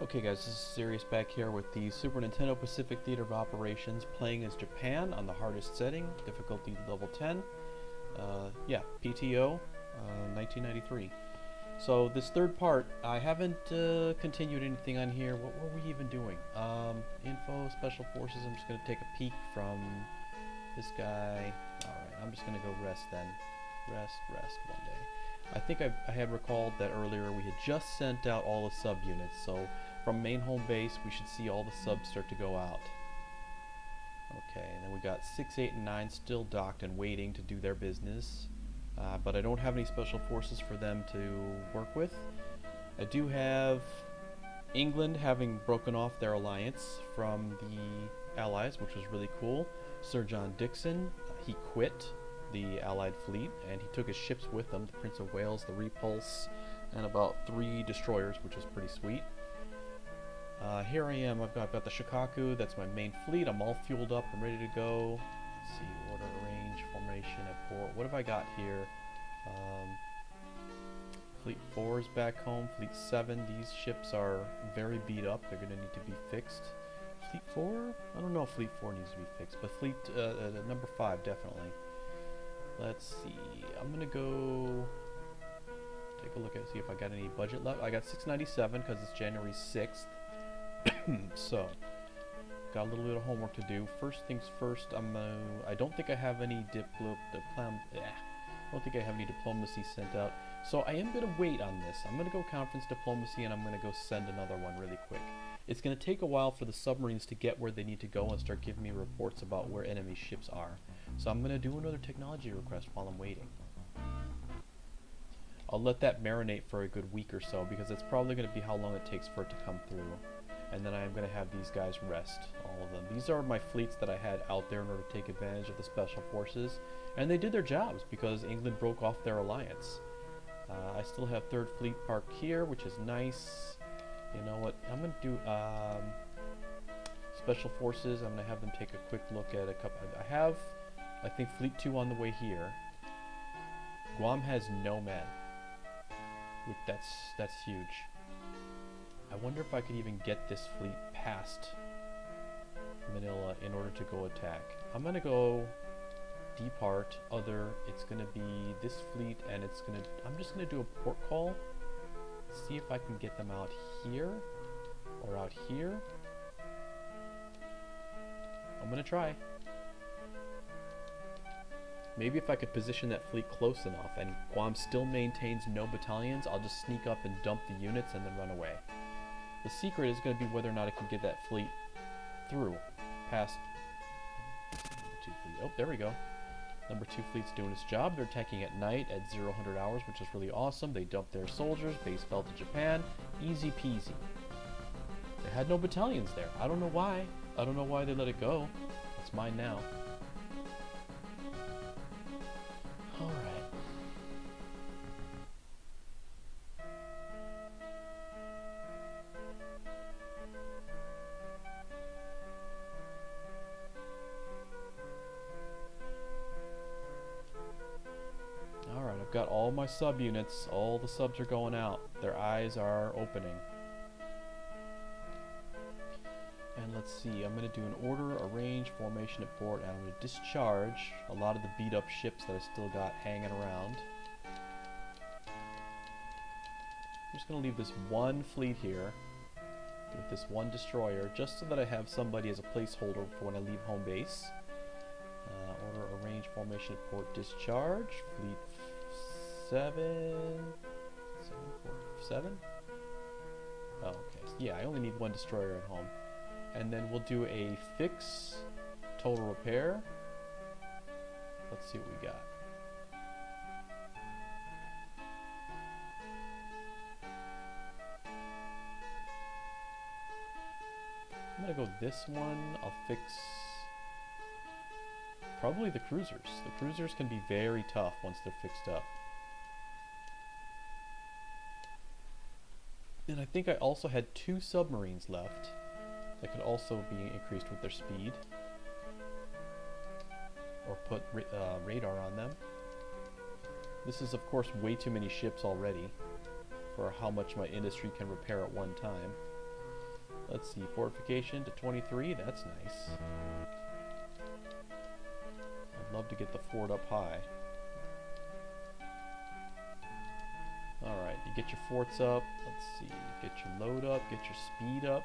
Okay guys, this is Sirius back here with the Super Nintendo Pacific Theater of Operations, playing as Japan on the hardest setting, difficulty level 10. Yeah, P.T.O, 1993. So this third part, I haven't continued anything on here. What were we even doing? Info, Special Forces, I'm just going to take a peek from this guy. Alright, I'm just going to go rest then. Rest one day. I think I had recalled that earlier we had just sent out all the sub-units, so from main home base we should see all the subs start to go out. Okay, and then we got 6, 8, and 9 still docked and waiting to do their business, but I don't have any special forces for them to work with. I do have England having broken off their alliance from the Allies, which was really cool. Sir John Dixon, he quit the Allied fleet, and he took his ships with him, the Prince of Wales, the Repulse, and about 3 destroyers, which is pretty sweet. Here I am, I've got the Shikaku, that's my main fleet, I'm all fueled up, I'm ready to go. Let's see, order, arrange, formation at port. What have I got here? Fleet 4 is back home, Fleet 7, these ships are very beat up, they're going to need to be fixed. Fleet 4? I don't know if Fleet 4 needs to be fixed, but Fleet number 5 definitely. Let's see, I'm gonna go take a look at see if I got any budget left. I got 697 because it's January 6th. So got a little bit of homework to do. First things first, I don't think I have any diplomacy sent out. So I am gonna wait on this. I'm gonna go conference diplomacy, and I'm gonna go send another one really quick. It's gonna take a while for the submarines to get where they need to go and start giving me reports about where enemy ships are. So I'm going to do another technology request while I'm waiting. I'll let that marinate for a good week or so, because it's probably going to be how long it takes for it to come through. And then I'm going to have these guys rest, all of them. These are my fleets that I had out there in order to take advantage of the special forces. And they did their jobs because England broke off their alliance. I still have 3rd Fleet parked here, which is nice. You know what? I'm going to do special forces. I'm going to have them take a quick look at a couple. I think Fleet 2 on the way here. Guam has no men. That's huge. I wonder if I could even get this fleet past Manila in order to go attack. I'm gonna go depart other. It's gonna be this fleet, and I'm just gonna do a port call. See if I can get them out here or out here. I'm gonna try. Maybe if I could position that fleet close enough and Guam still maintains no battalions, I'll just sneak up and dump the units and then run away. The secret is going to be whether or not I can get that fleet through past number 2 fleet. Oh, there we go. Number 2 fleet's doing its job. They're attacking at night at 0-100 hours, which is really awesome. They dumped their soldiers. Base fell to Japan. Easy peasy. They had no battalions there. I don't know why. I don't know why they let it go. It's mine now. I've got all my subunits, all the subs are going out. Their eyes are opening. And let's see, I'm going to do an order, arrange, formation at port, and I'm going to discharge a lot of the beat up ships that I still got hanging around. I'm just going to leave this one fleet here with this one destroyer, just so that I have somebody as a placeholder for when I leave home base. Order, arrange, formation at port, discharge, fleet 7? Oh, okay. Yeah, I only need one destroyer at home. And then we'll do a fix, total repair. Let's see what we got. I'm gonna go this one. I'll fix probably the cruisers. The cruisers can be very tough once they're fixed up. And I think I also had 2 submarines left that could also be increased with their speed. Or put radar on them. This is of course way too many ships already for how much my industry can repair at one time. Let's see, fortification to 23, that's nice. I'd love to get the fort up high. Alright, you get your forts up. Let's see, get your load up, get your speed up.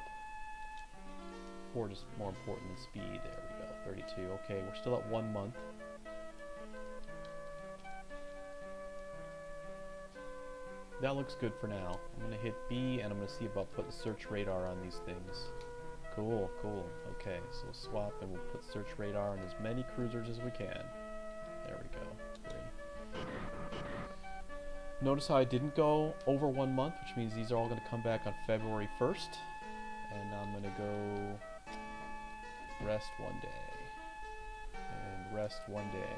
Fort is more important than speed. There we go, 32. Okay, we're still at 1 month. That looks good for now. I'm going to hit B and I'm going to see about putting search radar on these things. Cool, cool. Okay, so we'll swap and we'll put search radar on as many cruisers as we can. There we go. 3. Notice how I didn't go over 1 month, which means these are all going to come back on February 1st. And I'm going to go rest 1 day. And rest 1 day.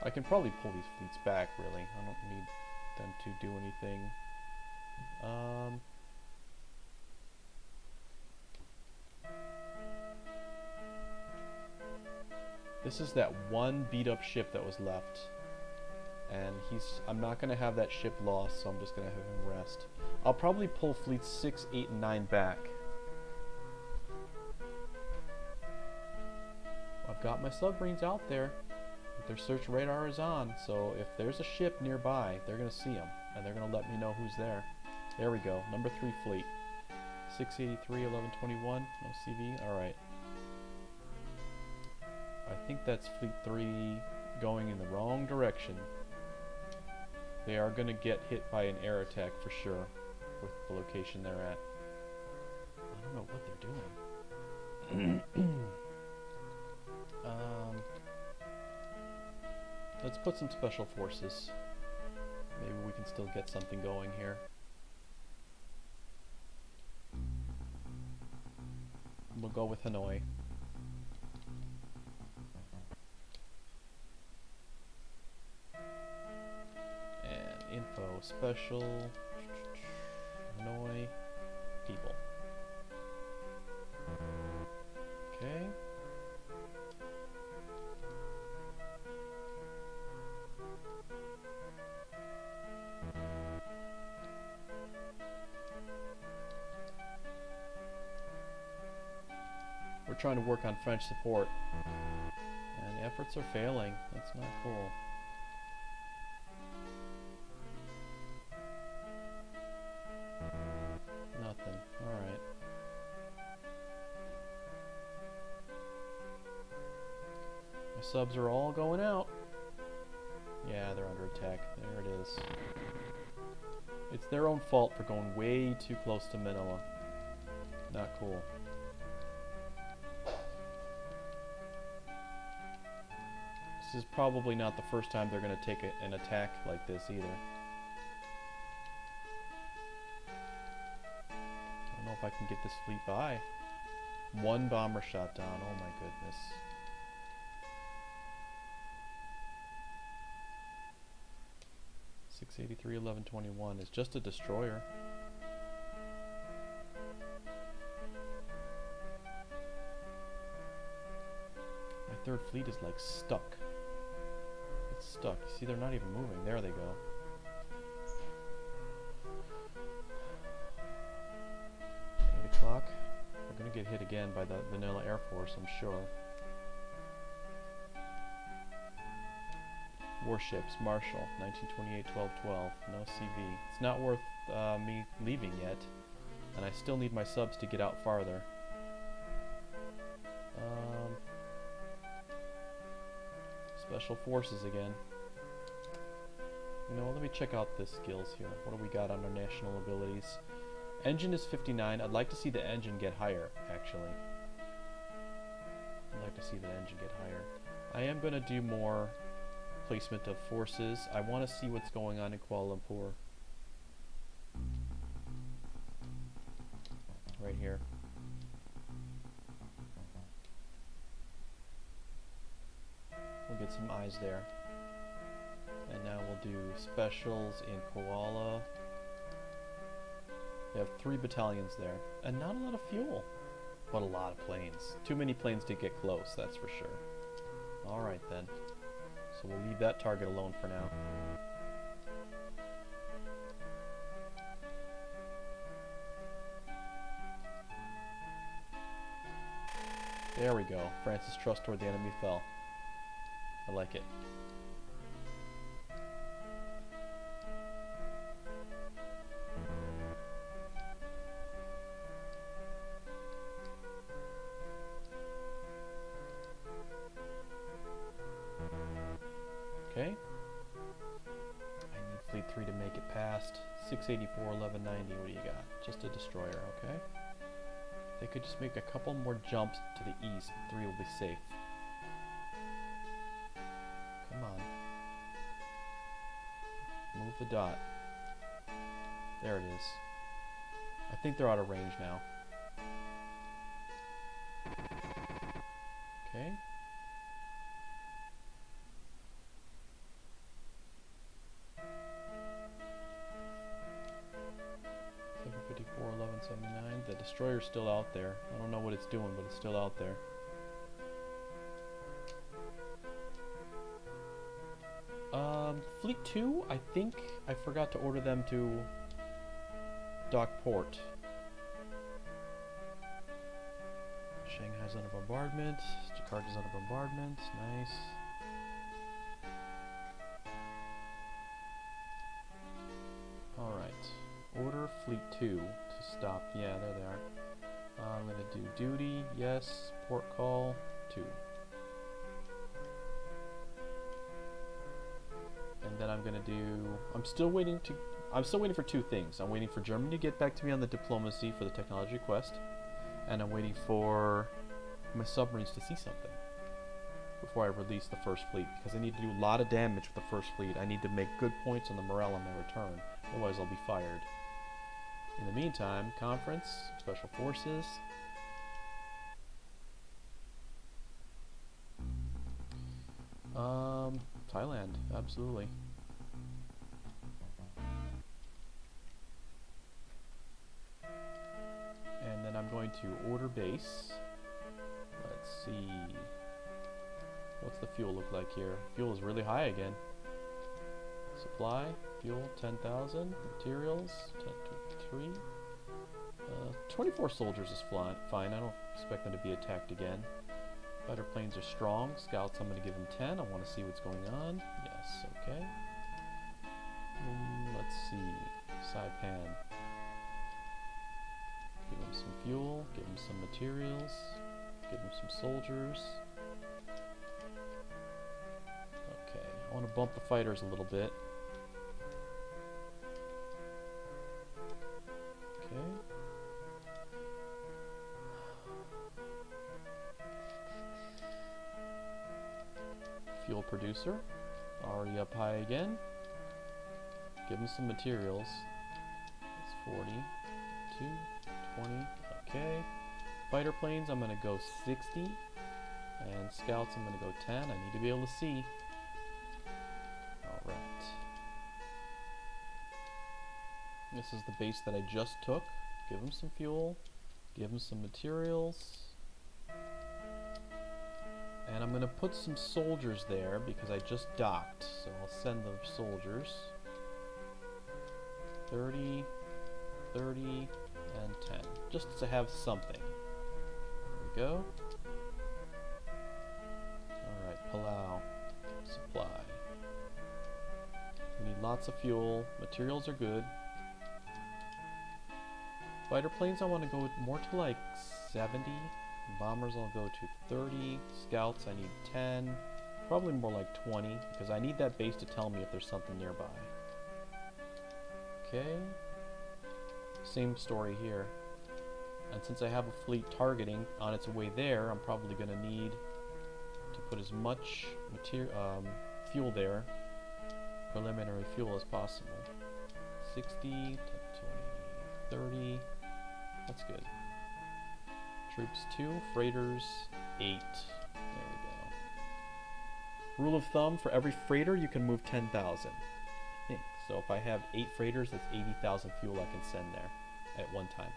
I can probably pull these fleets back, really. I don't need them to do anything. This is that one beat-up ship that was left. And I'm not going to have that ship lost, so I'm just going to have him rest. I'll probably pull fleets 6, 8, and 9 back. I've got my submarines out there. Their search radar is on, so if there's a ship nearby, they're going to see them, and they're going to let me know who's there. There we go, number 3 fleet. 683, 1121, no CV, alright. I think that's fleet 3 going in the wrong direction. They are going to get hit by an air attack for sure, with the location they're at. I don't know what they're doing. Let's put some special forces. Maybe we can still get something going here. We'll go with Hanoi. And info special. Hanoi. People. Okay. We're trying to work on French support, and efforts are failing. That's not cool. Nothing. Alright. My subs are all going out. Yeah, they're under attack. There it is. It's their own fault for going way too close to Manila. Not cool. This is probably not the first time they're going to take an attack like this either. I don't know if I can get this fleet by. 1 bomber shot down. Oh my goodness. .683, 1121 is just a destroyer. My 3rd fleet is like stuck. Stuck. You see, they're not even moving. There they go. Eight o'clock. We're gonna get hit again by the Manila Air Force, I'm sure. Warships, Marshall, 1928, 1212. No CV. It's not worth me leaving yet, and I still need my subs to get out farther. Special forces again. You know, let me check out the skills here. What do we got on our national abilities? Engine is 59. I'd like to see the engine get higher, actually. I'd like to see the engine get higher. I am going to do more placement of forces. I want to see what's going on in Kuala Lumpur. Right here. We'll get some eyes there. And now we'll do specials in Koala. We have 3 battalions there. And not a lot of fuel. But a lot of planes. Too many planes to get close, that's for sure. Alright then. So we'll leave that target alone for now. There we go. France's trust toward the enemy fell. I like it. Okay. I need Fleet 3 to make it past 684, 1190. What do you got? Just a destroyer, okay? They could just make a couple more jumps to the east. 3 will be safe. Come on. Move the dot. There it is. I think they're out of range now. Okay. The destroyer's still out there. I don't know what it's doing, but it's still out there. Fleet 2, I think I forgot to order them to dock port. Shanghai's under bombardment. Jakarta's under bombardment. Nice. Alright. Order Fleet 2 to stop. Yeah, there they are. I'm going to do duty. Yes. Port call. 2. And then I'm going to do... I'm still waiting for 2 things. I'm waiting for Germany to get back to me on the diplomacy for the technology quest. And I'm waiting for my submarines to see something before I release the first fleet. Because I need to do a lot of damage with the first fleet. I need to make good points on the morale on my return. Otherwise I'll be fired. In the meantime, conference, special forces. Thailand, absolutely. And then I'm going to order base. Let's see. What's the fuel look like here? Fuel is really high again. Supply, fuel, 10,000. Materials, 10 to 3. 24 soldiers is fine. I don't expect them to be attacked again. Fighter planes are strong. Scouts, I'm going to give them 10. I want to see what's going on. Yes, okay. Let's see. Saipan. Give them some fuel. Give them some materials. Give them some soldiers. Okay, I want to bump the fighters a little bit. Okay. Fuel producer, already up high again. Give him some materials. That's 40, 2, 20, okay. Fighter planes, I'm going to go 60. And scouts, I'm going to go 10. I need to be able to see. Alright. This is the base that I just took. Give him some fuel. Give him some materials. And I'm going to put some soldiers there because I just docked. So I'll send the soldiers. 30, 30, and 10. Just to have something. There we go. Alright, Palau. Supply. We need lots of fuel. Materials are good. Fighter planes I want to go more to like 70. Bombers I'll go to 30. Scouts I need 10. Probably more like 20 because I need that base to tell me if there's something nearby. Okay. Same story here. And since I have a fleet targeting on its way there, I'm probably going to need to put as much fuel there, preliminary fuel as possible. 60 to 20, 30. That's good. Troops 2, freighters 8. There we go. Rule of thumb, for every freighter you can move 10,000. So if I have 8 freighters, that's 80,000 fuel I can send there at one time.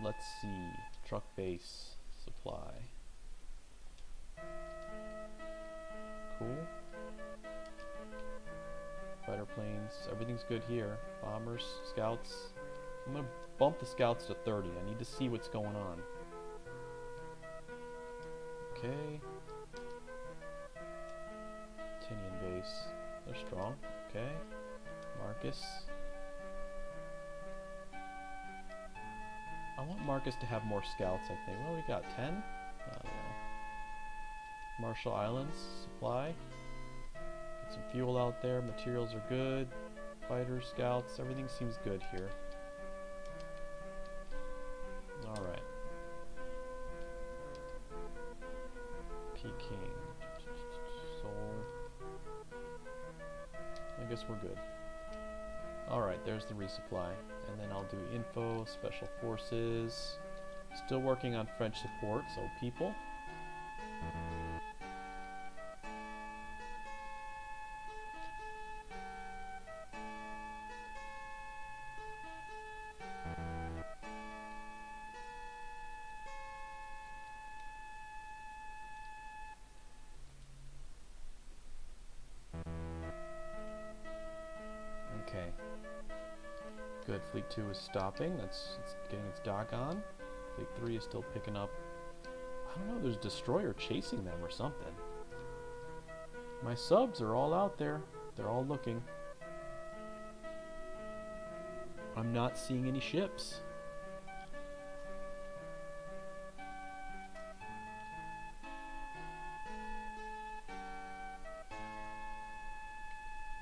Let's see. Truck base supply. Cool. Fighter planes, everything's good here. Bombers, scouts. I'm gonna bump the scouts to 30. I need to see what's going on. Okay. Tinian base. They're strong. Okay. Marcus. I want Marcus to have more scouts, I think. Well, we got 10? I don't know. Marshall Islands. Supply. Get some fuel out there. Materials are good. Fighters, scouts. Everything seems good here. Alright. Peking. Seoul. I guess we're good. Alright, there's the resupply. And then I'll do info, special forces. Still working on French support, so people. Okay. Good, Fleet 2 is stopping. It's getting its dock on. Fleet 3 is still picking up. I don't know, there's a destroyer chasing them or something. My subs are all out there. They're all looking. I'm not seeing any ships.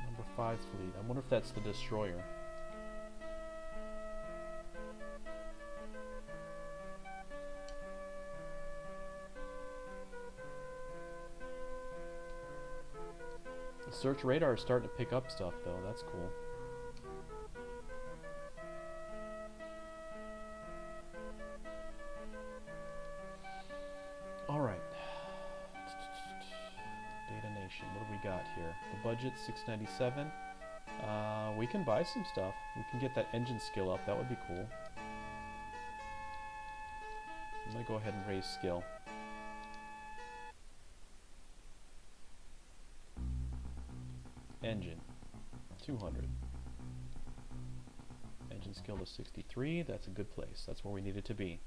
Number 5 fleet. I wonder if that's the destroyer. The search radar is starting to pick up stuff though. That's cool. Alright. Data Nation. What do we got here? The budget, 697. We can buy some stuff. We can get that engine skill up. That would be cool. I'm going to go ahead and raise skill. Engine. 200. Engine skill to 63. That's a good place. That's where we need it to be.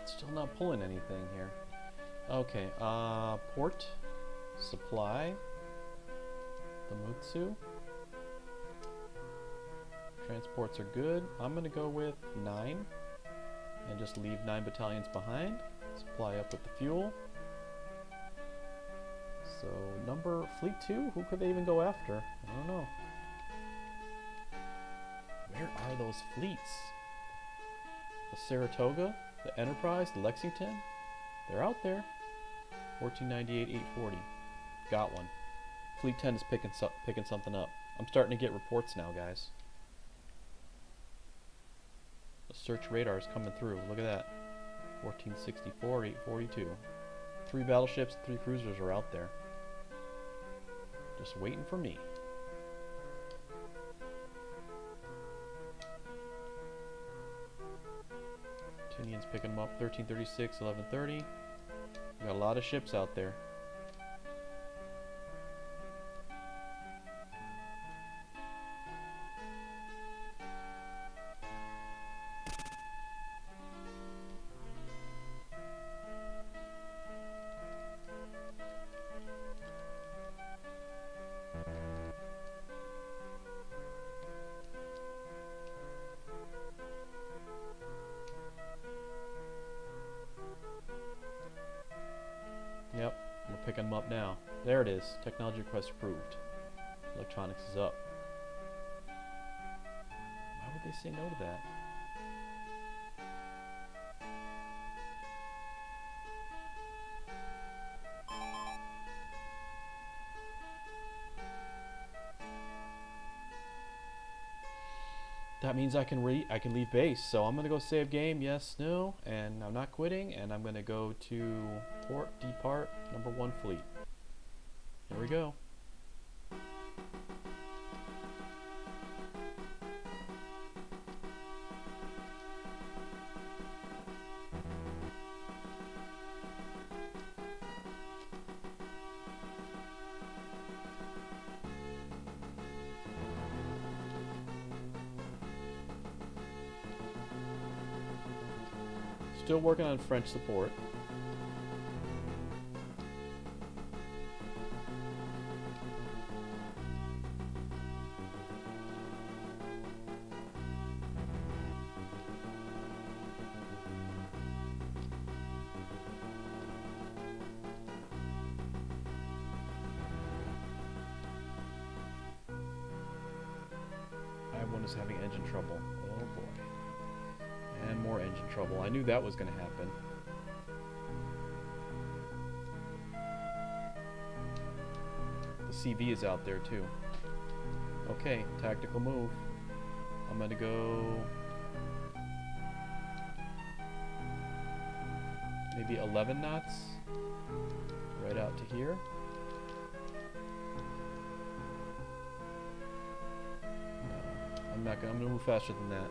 Still not pulling anything here. Okay, port, supply, the Mutsu. Transports are good. I'm gonna go with 9 and just leave 9 battalions behind. Supply up with the fuel. So Fleet 2, who could they even go after? I don't know. Where are those fleets? The Saratoga? The Enterprise, the Lexington, they're out there. 1498, 840. Got one. Fleet 10 is picking something up. I'm starting to get reports now, guys. The search radar is coming through. Look at that. 1464, 842. 3 battleships, 3 cruisers are out there. Just waiting for me. Tinian's picking them up. 1336, 1130. We got a lot of ships out there. Yep, we're picking them up now. There it is. Technology request approved. Electronics is up. Why would they say no to that? that means I can leave base. So I'm gonna go save game. Yes, no, and I'm not quitting. And I'm gonna go to port depart #1 fleet. Here we go. Still working on French support. One is having engine trouble. Oh boy. And more engine trouble. I knew that was going to happen. The CV is out there too. Okay, tactical move. I'm going to go maybe 11 knots right out to here. I'm gonna move faster than that.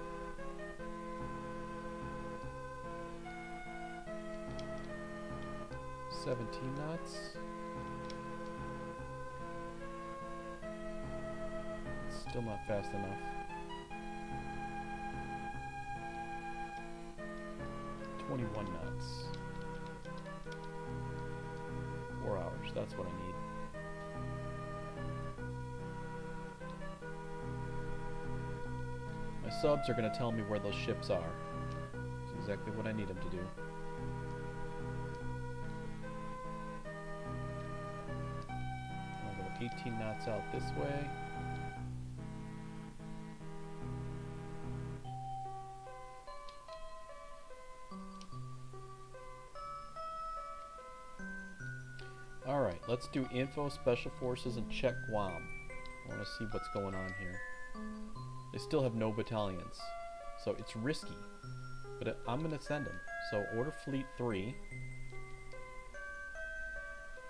$17 knots. Still not fast enough. 21 knots. 4 hours, that's what I need. My subs are going to tell me where those ships are. That's exactly what I need them to do. I'll go 18 knots out this way. Alright, let's do info, special forces, and check Guam. I want to see what's going on here. They still have no battalions, so it's risky, but I'm going to send them. So order Fleet 3,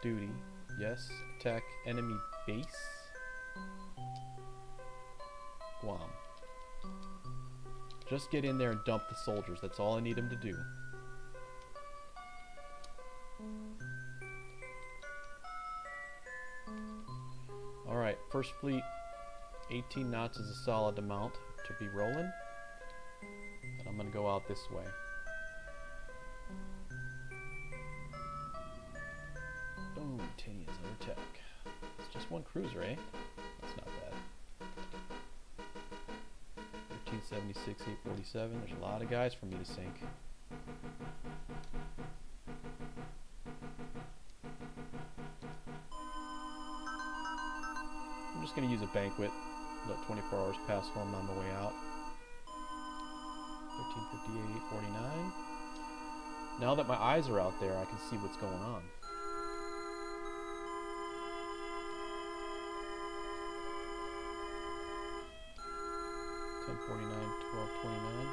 duty, yes, attack enemy base, Guam. Just get in there and dump the soldiers, that's all I need them to do. Alright, first fleet, 18 knots is a solid amount to be rolling. And I'm going to go out this way. Boom, Tinian's under attack. It's just one cruiser, eh? That's not bad. 1376, 847. There's a lot of guys for me to sink. I'm just going to use a banquet. Let 24 hours pass while I'm on my way out. 1358, 849. Now that my eyes are out there, I can see what's going on.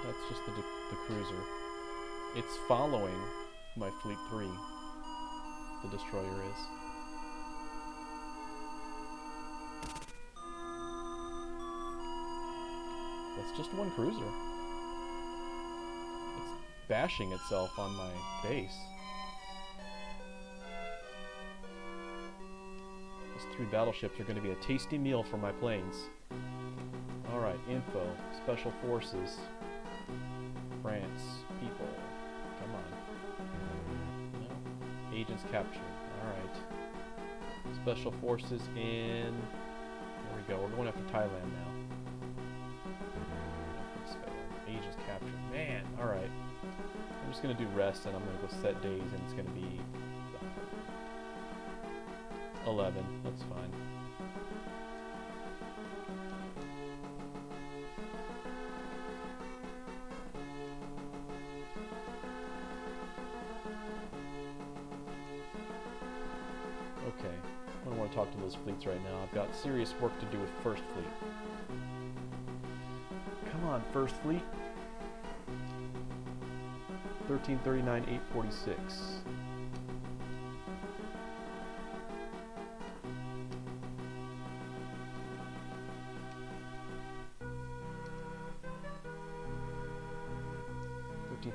That's just the cruiser. It's following my Fleet 3. The destroyer is. That's just one cruiser. It's bashing itself on my base. Those 3 battleships are going to be a tasty meal for my planes. Alright, info, special forces, France, people, come on. No. Agents captured, alright. Special forces in, there we go, we're going after Thailand now. Agents captured, man, alright. I'm just going to do rest and I'm going to go set days and it's going to be 11, that's fine. Okay, I don't want to talk to those fleets right now. I've got serious work to do with First Fleet. Come on, First Fleet. 1339, 846.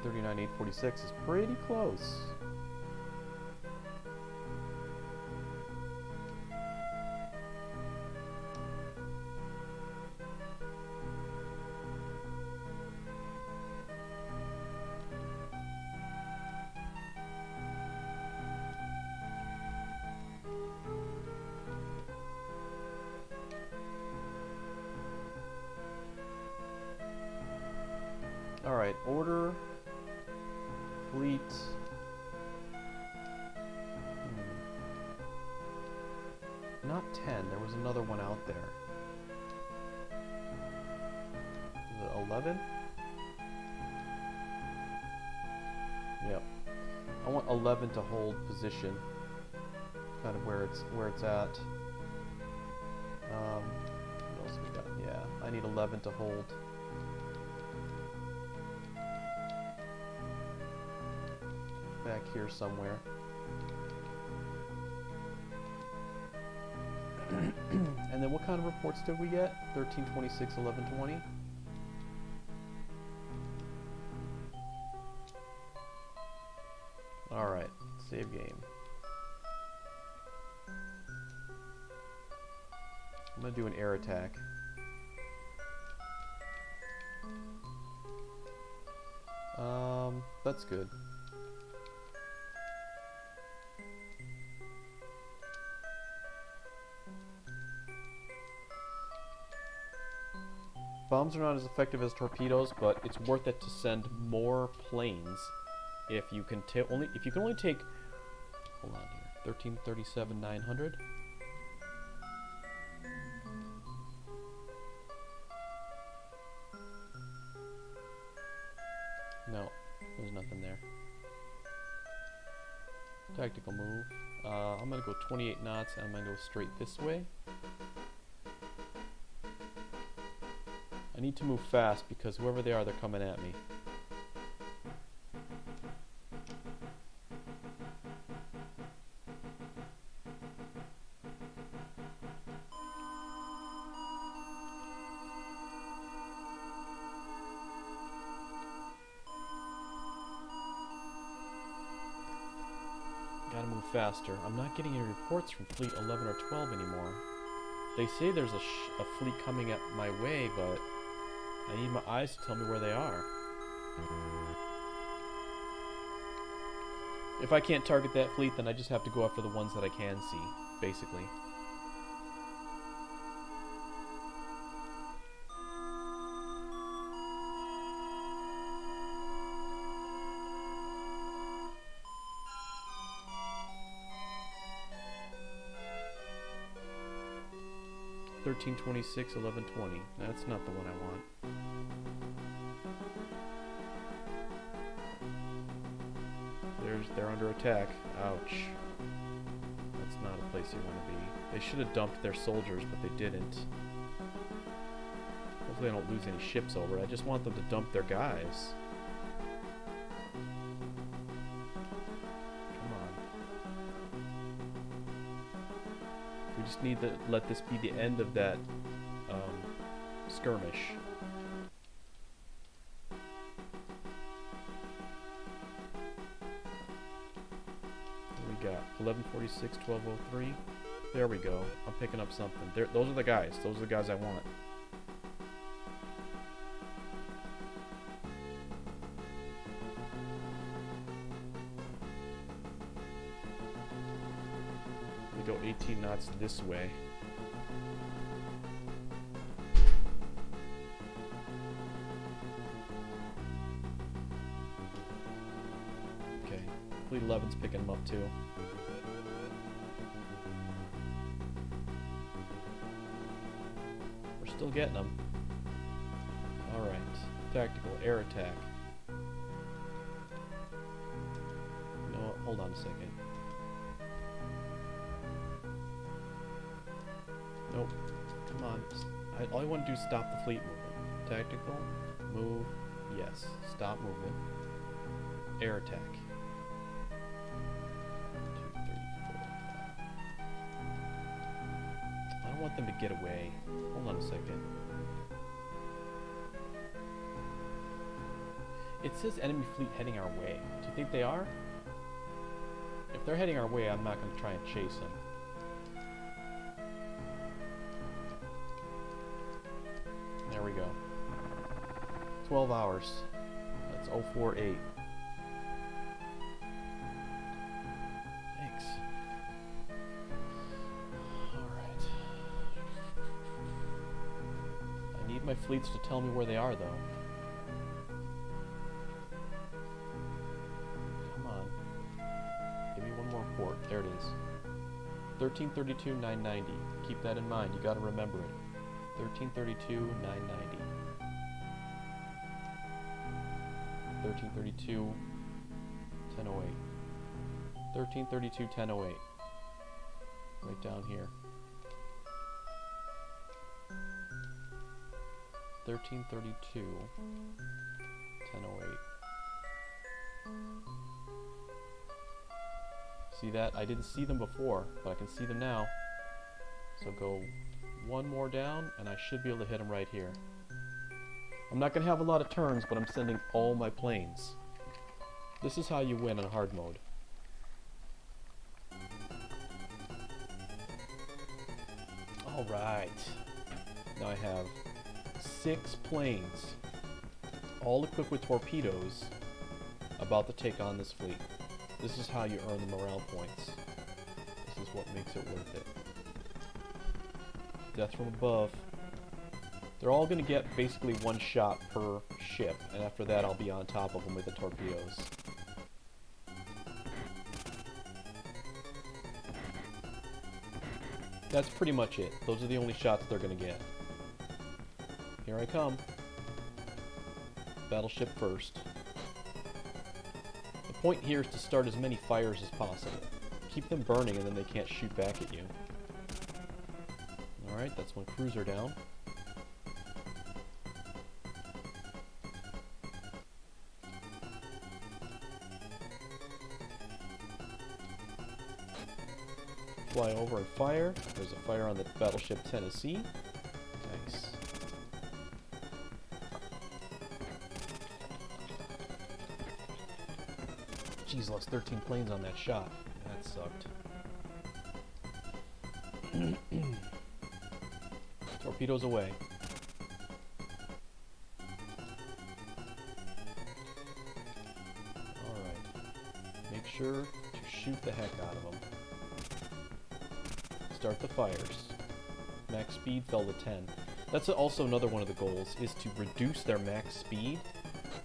$1339,846 is pretty close. Alright, order fleet. Not 10, there was another one out there. Is it 11? Yep. I want 11 to hold position. Kind of where it's at. What else we got? Yeah, I need 11 to hold. Back here somewhere. And then what kind of reports did we get? 1326, 1120. Alright, save game. I'm gonna do an air attack. That's good. Bombs are not as effective as torpedoes, but it's worth it to send more planes if you can only take. Hold on here. 1337 900. No, there's nothing there. Tactical move. I'm gonna go 28 knots, and I'm gonna go straight this way. I need to move fast because whoever they are, they're coming at me. Gotta move faster. I'm not getting any reports from Fleet 11 or 12 anymore. They say there's a fleet coming at my way, but I need my eyes to tell me where they are. If I can't target that fleet, then I just have to go after the ones that I can see, basically. $1326, $1120. That's not the one I want. They're under attack. Ouch. That's not a place you want to be. They should have dumped their soldiers, but they didn't. Hopefully I don't lose any ships over it. I just want them to dump their guys. Come on. We just need to let this be the end of that skirmish. Got 1146, 1203. There we go. I'm picking up something. Those are the guys. Those are the guys I want. We go 18 knots this way. Okay. Fleet 11's picking them up too. Still getting them. Alright. Tactical air attack. No, hold on a second. Nope. Come on. All I want to do is stop the fleet movement. Tactical. Move. Yes. Stop movement. Air attack. 1, 2, 3, 4, 5. I don't want them to get away. Hold on a second. It says enemy fleet heading our way. Do you think they are? If they're heading our way, I'm not going to try and chase them. There we go. 12 hours. That's 048. Thanks. Alright. I need my fleets to tell me where they are, though. Come on. Give me one more port. There it is. 1332, 990. Keep that in mind. You gotta remember it. 1332, 990. 1332, 1008. 1332, 1008. Right down here. 1332, 1008. See that? I didn't see them before, but I can see them now. So go one more down, and I should be able to hit them right here. I'm not going to have a lot of turns, but I'm sending all my planes. This is how you win on hard mode. Alright. Now I have 6 planes, all equipped with torpedoes, about to take on this fleet. This is how you earn the morale points. This is what makes it worth it. Death from above. They're all going to get basically 1 shot per ship, and after that I'll be on top of them with the torpedoes. That's pretty much it. Those are the only shots they're going to get. Here I come. Battleship first. The point here is to start as many fires as possible. Keep them burning and then they can't shoot back at you. Alright, that's one cruiser down. Fly over and fire. There's a fire on the battleship Tennessee. Nice. Jeez, lost 13 planes on that shot. That sucked. Torpedoes away. Alright. Make sure to shoot the heck out of them. Start the fires. Max speed fell to 10. That's also another one of the goals, is to reduce their max speed,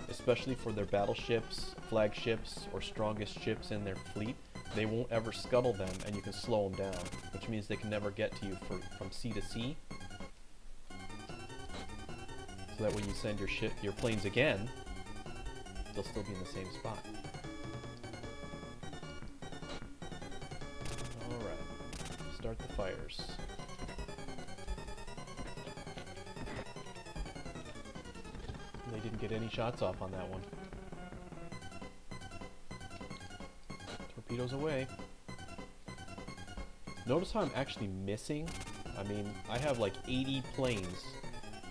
especially for their battleships, flagships, or strongest ships in their fleet. They won't ever scuttle them, and you can slow them down, which means they can never get to you from sea to sea. So that when you send your planes again, they'll still be in the same spot. Alright, start the fires. They didn't get any shots off on that one. Torpedoes away. Notice how I'm actually missing? I mean, I have like 80 planes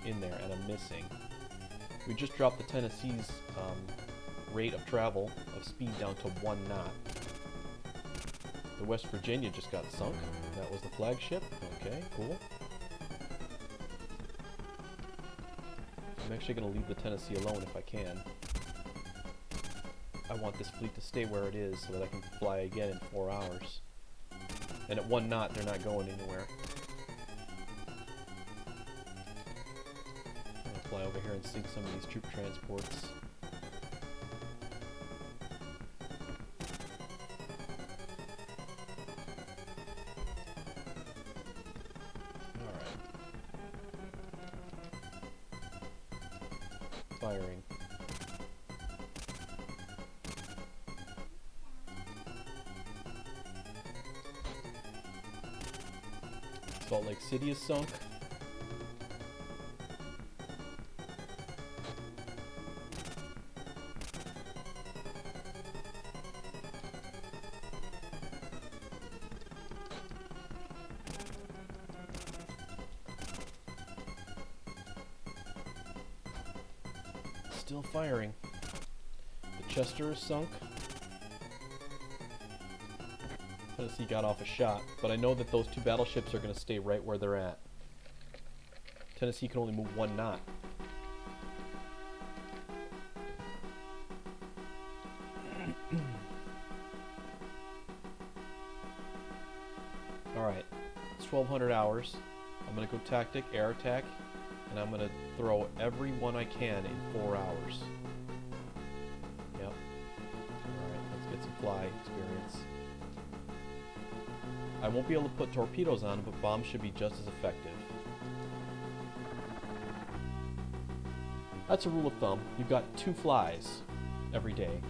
in there and I'm missing. We just dropped the Tennessee's rate of travel of speed down to 1 knot. The West Virginia just got sunk. That was the flagship. Okay, cool. I'm actually going to leave the Tennessee alone if I can. I want this fleet to stay where it is so that I can fly again in 4 hours. And at 1 knot, they're not going anywhere. I'm going to fly over here and sink some of these troop transports. Firing. Salt Lake City is sunk. Still firing. The Chester is sunk. Tennessee got off a shot, but I know that those two battleships are going to stay right where they're at. Tennessee can only move 1 knot. Alright, it's 1200 hours. I'm going to go tactic, air attack, and I'm going to throw every one I can in 4 hours. Yep. Alright, let's get some fly experience. I won't be able to put torpedoes on them, but bombs should be just as effective. That's a rule of thumb. You've got 2 flies every day.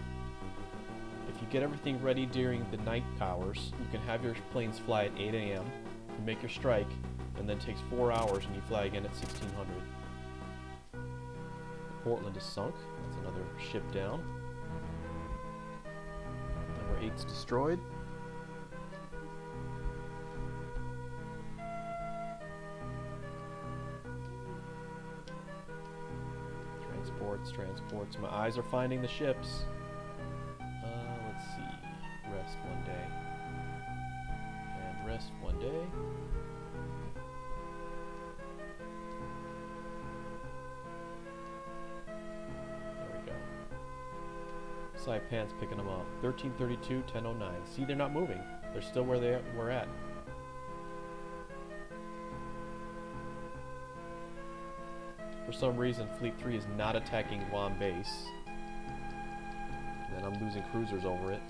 If you get everything ready during the night hours, you can have your planes fly at 8 a.m., you make your strike, and then it takes 4 hours and you fly again at 1600. Portland is sunk. That's another ship down. Number 8's destroyed. Transports. My eyes are finding the ships. Let's see. Rest 1 day. And rest 1 day. There we go. Saipan's picking them up. 1332, 1009. See, they're not moving. They're still where they were at. For some reason, Fleet 3 is not attacking Guam base. And then I'm losing cruisers over it.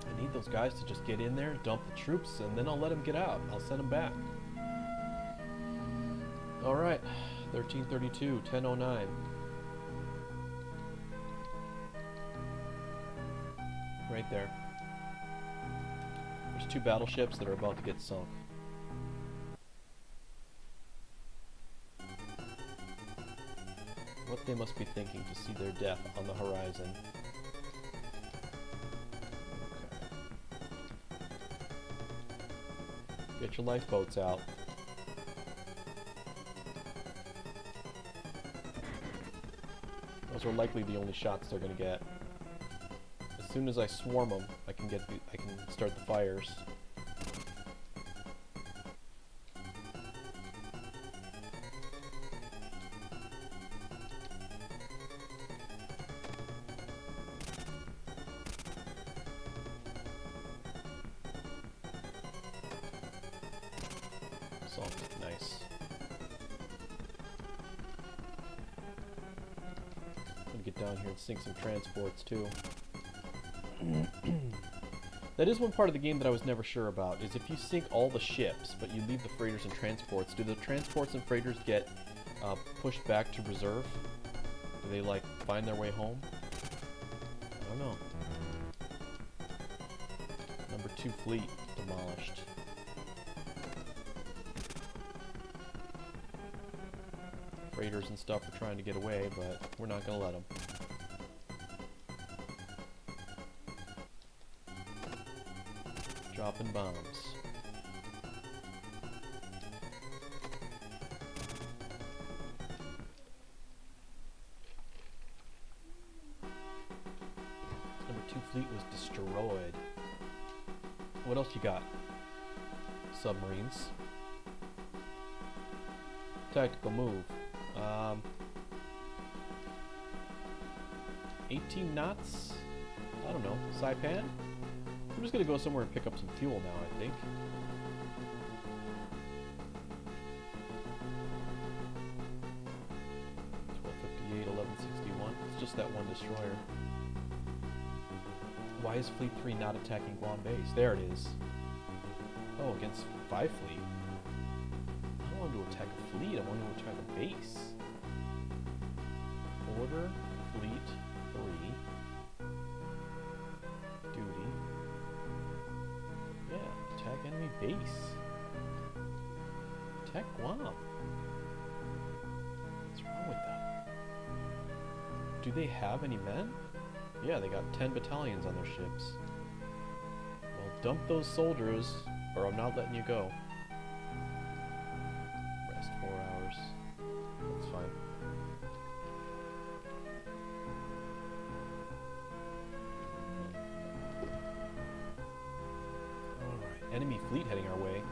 I need those guys to just get in there, dump the troops, and then I'll let them get out. I'll send them back. Alright, 1332, 1009. Right there. There's 2 battleships that are about to get sunk. What they must be thinking to see their death on the horizon. Okay. Get your lifeboats out. Those are likely the only shots they're going to get. As soon as I swarm them, I can start the fires. Salt, nice. I'm gonna get down here and sink some transports too. That is one part of the game that I was never sure about, is if you sink all the ships, but you leave the freighters and transports, do the transports and freighters get pushed back to reserve? Do they, like, find their way home? I don't know. Number 2 fleet demolished. Freighters and stuff are trying to get away, but we're not going to let them. Dropping bombs. Number 2 fleet was destroyed. What else you got? Submarines. Tactical move. 18 knots? I don't know. Saipan? I'm just gonna go somewhere and pick up some fuel now, I think. It's just that one destroyer. Why is Fleet 3 not attacking Guam base? There it is. Oh, against 5 fleet. I don't want to attack a fleet, I want to attack a base. Order Fleet 3. Duty. Yeah, attack enemy base. Attack Guam. What's wrong with them? Do they have any men? Yeah, they got 10 battalions on their ships. Well, dump those soldiers or I'm not letting you go. Rest 4 hours. That's fine. Alright, enemy fleet heading our way.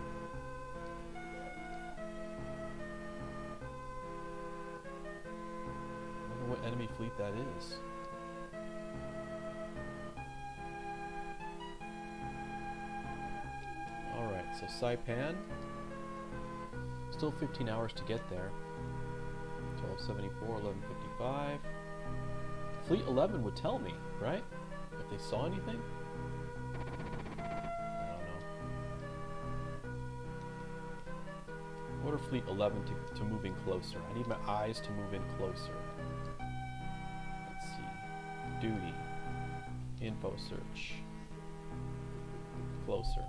I wonder what enemy fleet that is. Alright, so Saipan. Still 15 hours to get there. 1274, 1155. Fleet 11 would tell me, right? If they saw anything? I don't know. Order Fleet 11 to move in closer. I need my eyes to move in closer. Let's see. Duty. Info search. Closer.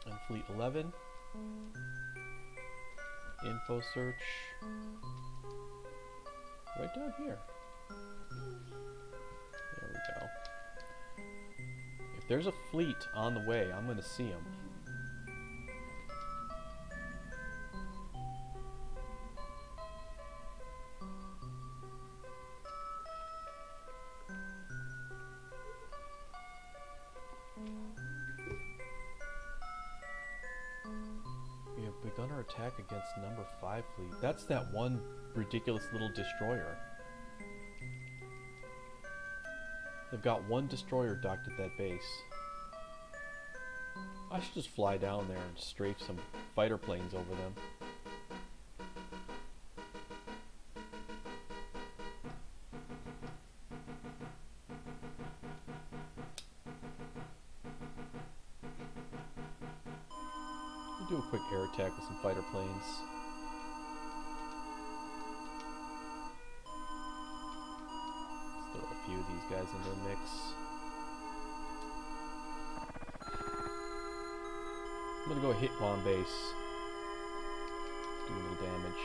And Fleet 11. Info search. Right down here. There we go. If there's a fleet on the way, I'm going to see them. We have begun our attack against number 5 fleet. That's that one ridiculous little destroyer. They've got one destroyer docked at that base. I should just fly down there and strafe some fighter planes over them. Do a quick air attack with some fighter planes. Let's throw a few of these guys into the mix. I'm gonna go hit Guam base. Do a little damage.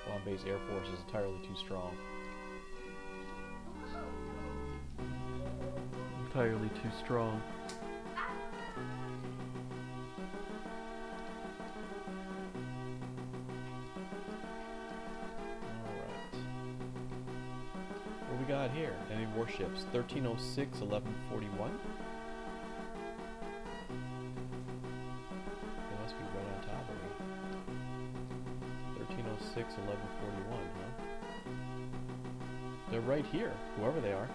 Bombay's Air Force is entirely too strong. Entirely too strong. Alright. What we got here? Enemy warships. 1306, 1141. They must be right on top of me. 1306, 1141, huh? They're right here, whoever they are.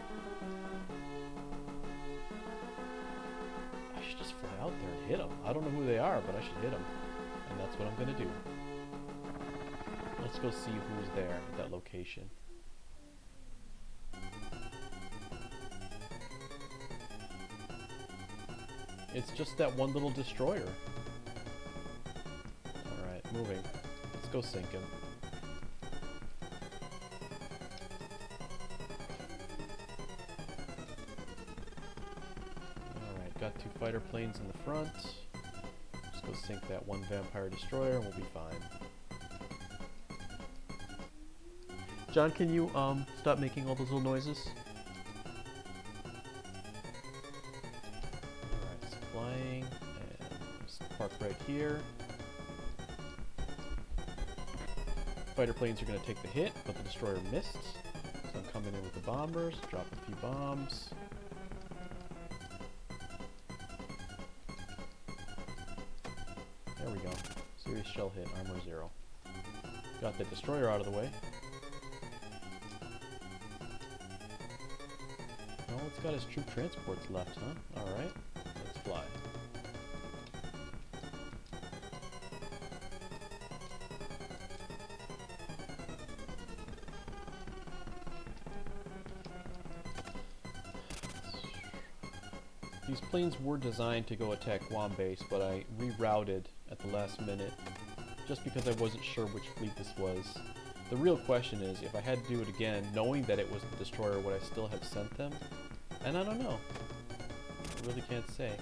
I should just fly out there and hit them. I don't know who they are, but I should hit them. And that's what I'm going to do. Let's go see who's there at that location. It's just that one little destroyer. Alright, moving. Let's go sink him. Alright, got 2 fighter planes in the front. Let's go sink that one vampire destroyer and we'll be fine. John, can you stop making all those little noises? Alright, so flying, and just park right here. Fighter planes are going to take the hit, but the destroyer missed. So I'm coming in with the bombers, drop a few bombs. There we go. Serious shell hit, armor 0. Got the destroyer out of the way. Oh, it's got his troop transports left, huh? Alright, let's fly. these planes were designed to go attack Guam base, but I rerouted at the last minute just because I wasn't sure which fleet this was. The real question is, if I had to do it again, knowing that it was the destroyer, would I still have sent them? And I don't know. I really can't say.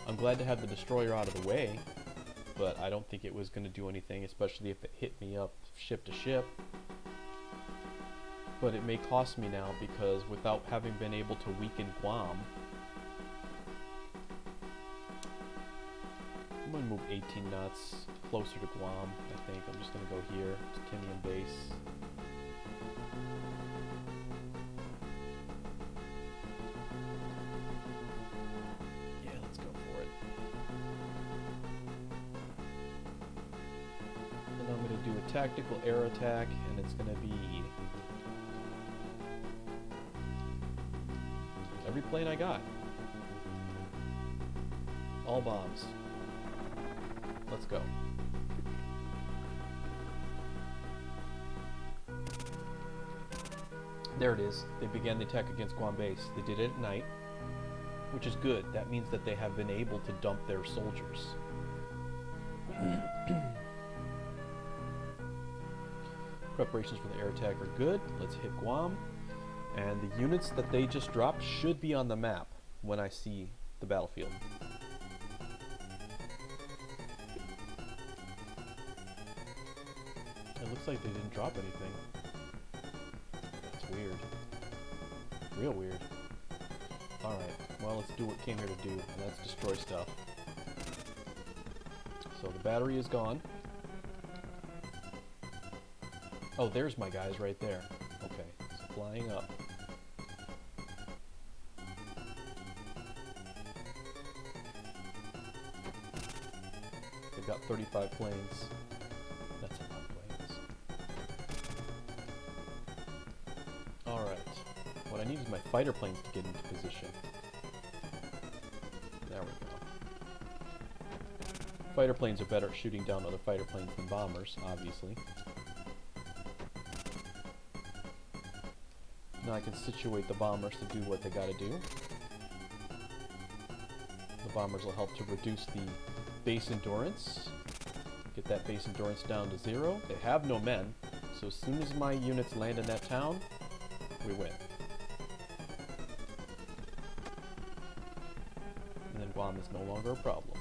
I'm glad to have the destroyer out of the way, but I don't think it was going to do anything, especially if it hit me up ship to ship. But it may cost me now, because without having been able to weaken Guam, I'm going to move 18 knots closer to Guam, I think. I'm just going to go here to Tinian base. Yeah, let's go for it. And I'm going to do a tactical air attack, and it's going to be every plane I got. All bombs. Let's go. There it is. They began the attack against Guam base. They did it at night, which is good. That means that they have been able to dump their soldiers. Preparations for the air attack are good. Let's hit Guam. And the units that they just dropped should be on the map when I see the battlefield. It looks like they didn't drop anything. That's weird. Real weird. Alright, well, let's do what we came here to do, and that's destroy stuff. So the battery is gone. Oh, there's my guys right there. Okay, it's flying up. They've got 35 planes. That's a lot of planes. Alright. What I need is my fighter planes to get into position. There we go. Fighter planes are better at shooting down other fighter planes than bombers, obviously. Now I can situate the bombers to do what they gotta do. The bombers will help to reduce the base endurance. Get that base endurance down to 0. They have no men, so as soon as my units land in that town, we win. And then Guam is no longer a problem.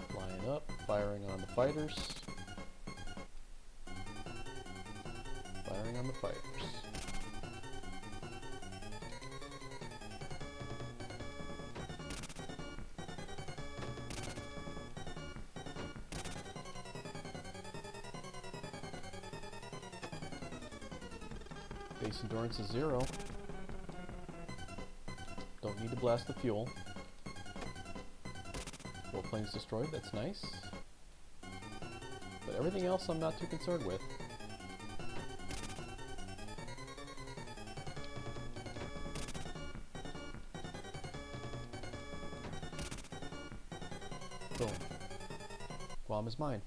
Flying up, firing on the fighters. Firing on the fighters. Base endurance is 0. Don't need to blast the fuel. 4 planes destroyed, that's nice. But everything else I'm not too concerned with. Boom. Guam is mine.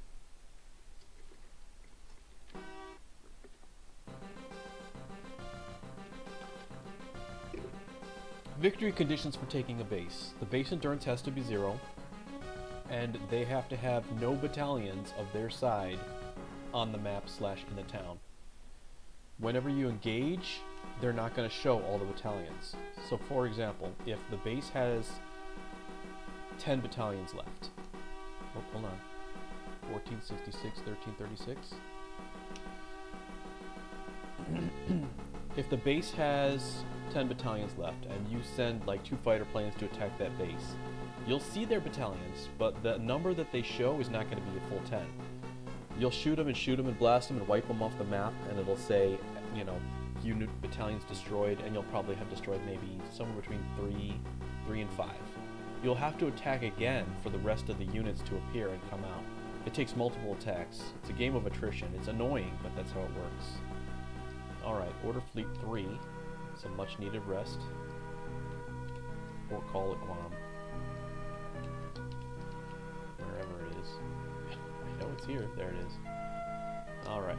Victory conditions for taking a base. The base endurance has to be 0, and they have to have no battalions of their side on the map / in the town. Whenever you engage, they're not going to show all the battalions. So for example, if the base has 10 battalions left. Oh, hold on. 1466, 1336. If the base has 10 battalions left and you send like 2 fighter planes to attack that base, you'll see their battalions, but the number that they show is not going to be a full 10. You'll shoot them and blast them and wipe them off the map, and it'll say, you know, unit battalions destroyed, and you'll probably have destroyed maybe somewhere between 3 and 5. You'll have to attack again for the rest of the units to appear and come out. It takes multiple attacks. It's a game of attrition. It's annoying, but that's how it works. Alright, Order Fleet 3. Some much needed rest. Or call it Guam. Wherever it is. I know it's here. There it is. Alright.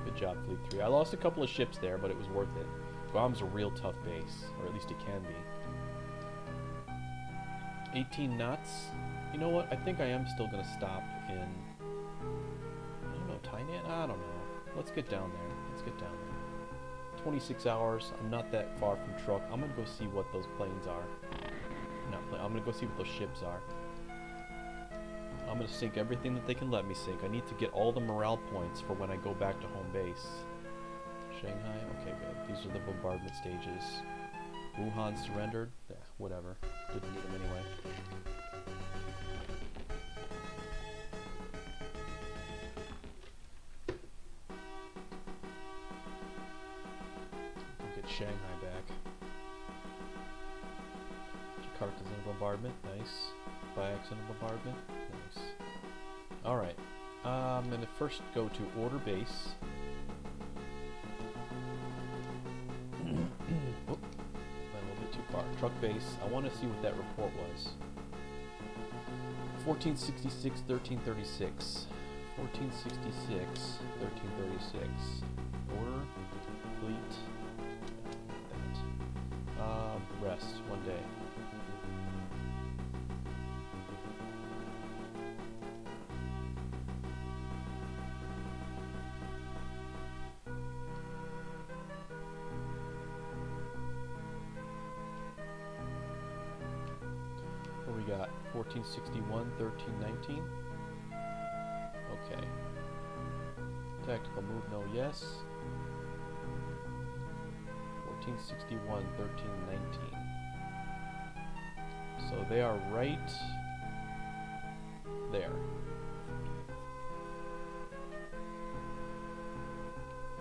Good job, Fleet 3. I lost a couple of ships there, but it was worth it. Guam's a real tough base, or at least it can be. 18 knots. You know what? I think I am still going to stop in, I don't know, Tainan? I don't know. Let's get down there. Let's get down there. 26 hours. I'm not that far from Truk. I'm going to go see what those planes are. I'm going to go see what those ships are. I'm going to sink everything that they can let me sink. I need to get all the morale points for when I go back to home base. Shanghai? Okay, good. These are the bombardment stages. Wuhan surrendered? Yeah, whatever. Didn't need them anyway. We'll get Shanghai back. Jakarta's in a bombardment. Nice. Bayak's in a bombardment. Nice. Alright. I'm going to first go to order base. Oop. Went a little bit too far. Truck base. I want to see what that report was. 1466, 1336. 1466, 1336. Order. Fleet. That. Rest. 1 day. What we got? 1461, 1319. Okay. Tactical move, no, yes. 1461, 1319. So they are right there.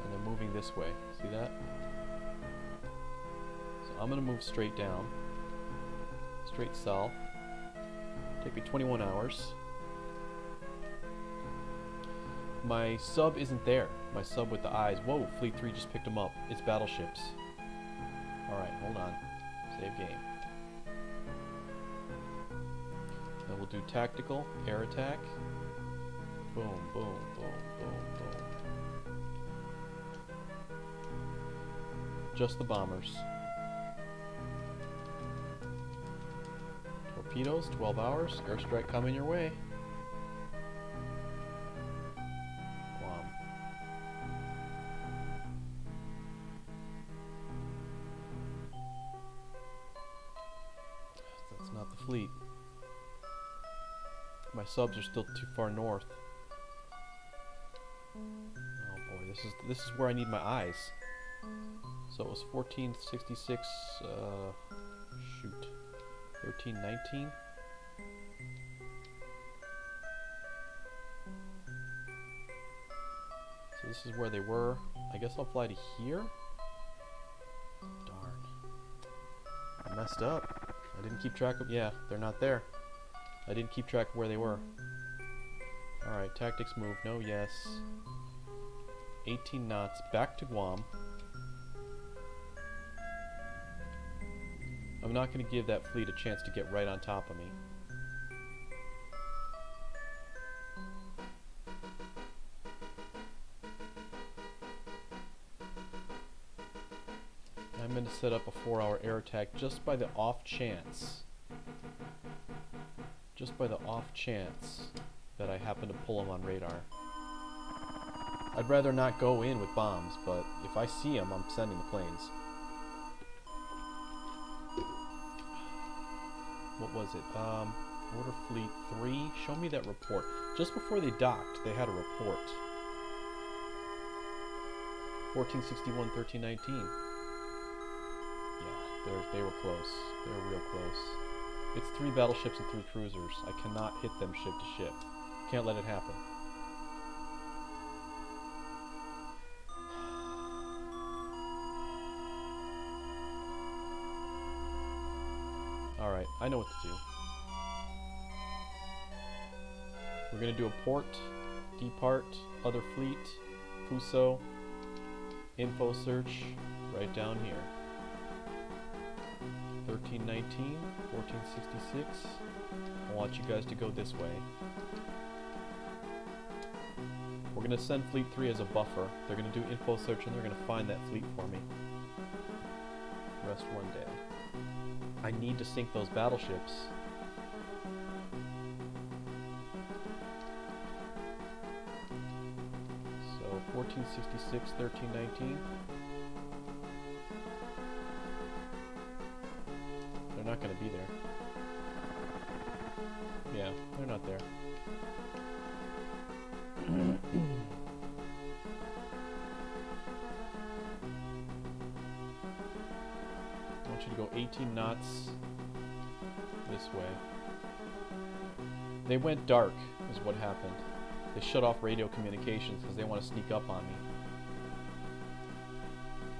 And they're moving this way. See that? So I'm going to move straight down. Straight south. Take me 21 hours. My sub isn't there. My sub with the eyes. Whoa, Fleet 3 just picked them up. It's battleships. Alright, hold on. Save game. Then we'll do tactical, air attack. Boom, boom, boom, boom, boom. Just the bombers. Torpedoes, 12 hours. Airstrike coming your way. Guam. That's not the fleet. My subs are still too far north. Oh boy, this is where I need my eyes. So it was 1466. Shoot. 1319. So this is where they were. I guess I'll fly to here. Darn. I messed up. I didn't keep track of... Yeah, they're not there. I didn't keep track of where they were. Alright, tactics move. No, yes. 18 knots. Back to Guam. I'm not going to give that fleet a chance to get right on top of me. I'm going to set up a 4-hour air attack just by the off chance. Just by the off chance that I happen to pull them on radar. I'd rather not go in with bombs, but if I see them, I'm sending the planes. What was it? Order Fleet 3. Show me that report. Just before they docked, they had a report. 1461, 1319. Yeah, they were close. They were real close. It's 3 battleships and 3 cruisers. I cannot hit them ship to ship. Can't let it happen. Alright, I know what to do. We're going to do a port, depart, other fleet, Puso, info search, right down here. 1319, 1466. I want you guys to go this way. We're going to send Fleet 3 as a buffer. They're going to do info search and they're going to find that fleet for me. Rest one day. I need to sink those battleships. So 1466, 1319. They're not going to be there. Yeah, they're not there. I want you to go 18 knots this way. They went dark, is what happened. They shut off radio communications because they want to sneak up on me.